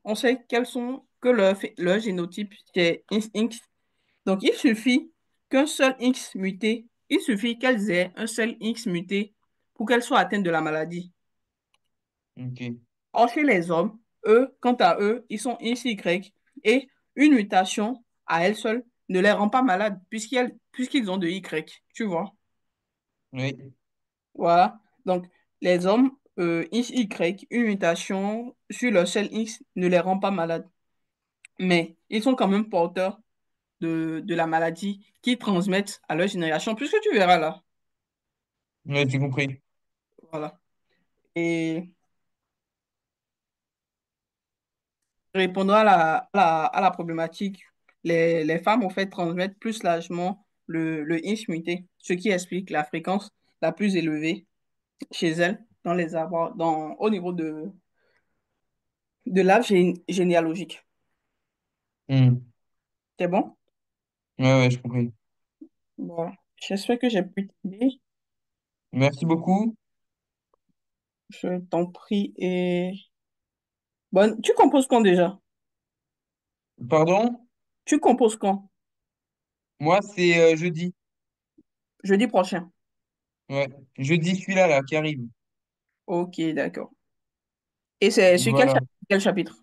on sait que leur génotype, c'est X. Donc, il suffit qu'elles aient un seul X muté pour qu'elles soient atteintes de la maladie. Ok. Or, chez les hommes, eux, quant à eux, ils sont XY et une mutation à elle seule ne les rend pas malades puisqu'ils ont de Y, tu vois. Oui. Voilà. Donc, les hommes, XY, une mutation sur leur seul X ne les rend pas malades. Mais ils sont quand même porteurs de la maladie qu'ils transmettent à leur génération, puisque tu verras là. Ouais, j'ai compris. Voilà. Et répondant à la problématique, les femmes, en fait, transmettent plus largement le Hinch muté, ce qui explique la fréquence la plus élevée chez elles dans les arbres, au niveau de l'arbre généalogique. Hmm. C'est bon? Ouais, ouais, j'ai compris. Bon, j'espère que j'ai pu t'aider. Merci beaucoup. Je t'en prie. Et bon, tu composes quand déjà? Pardon? Tu composes quand? Moi, c'est jeudi. Jeudi prochain. Ouais. Jeudi, celui-là, là, qui arrive. Ok, d'accord. Et c'est sur quel, Voilà. quel chapitre?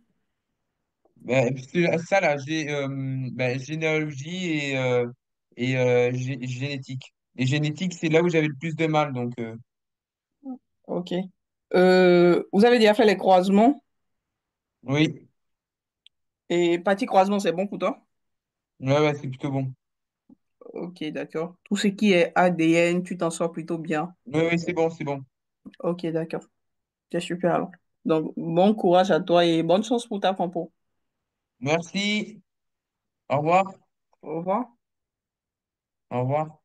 Ça, là, j'ai généalogie et génétique. Et génétique, c'est là où j'avais le plus de mal. Donc, Ok. Vous avez déjà fait les croisements oui. et partie croisement, c'est bon pour toi? Ouais, ouais, c'est plutôt bon. Ok, d'accord. Tout ce qui est ADN, tu t'en sors plutôt bien. Ouais, ouais, c'est bon, c'est bon. Ok, d'accord. C'est super alors. Donc, bon courage à toi et bonne chance pour ta compo. Merci. Au revoir. Au revoir. Au revoir.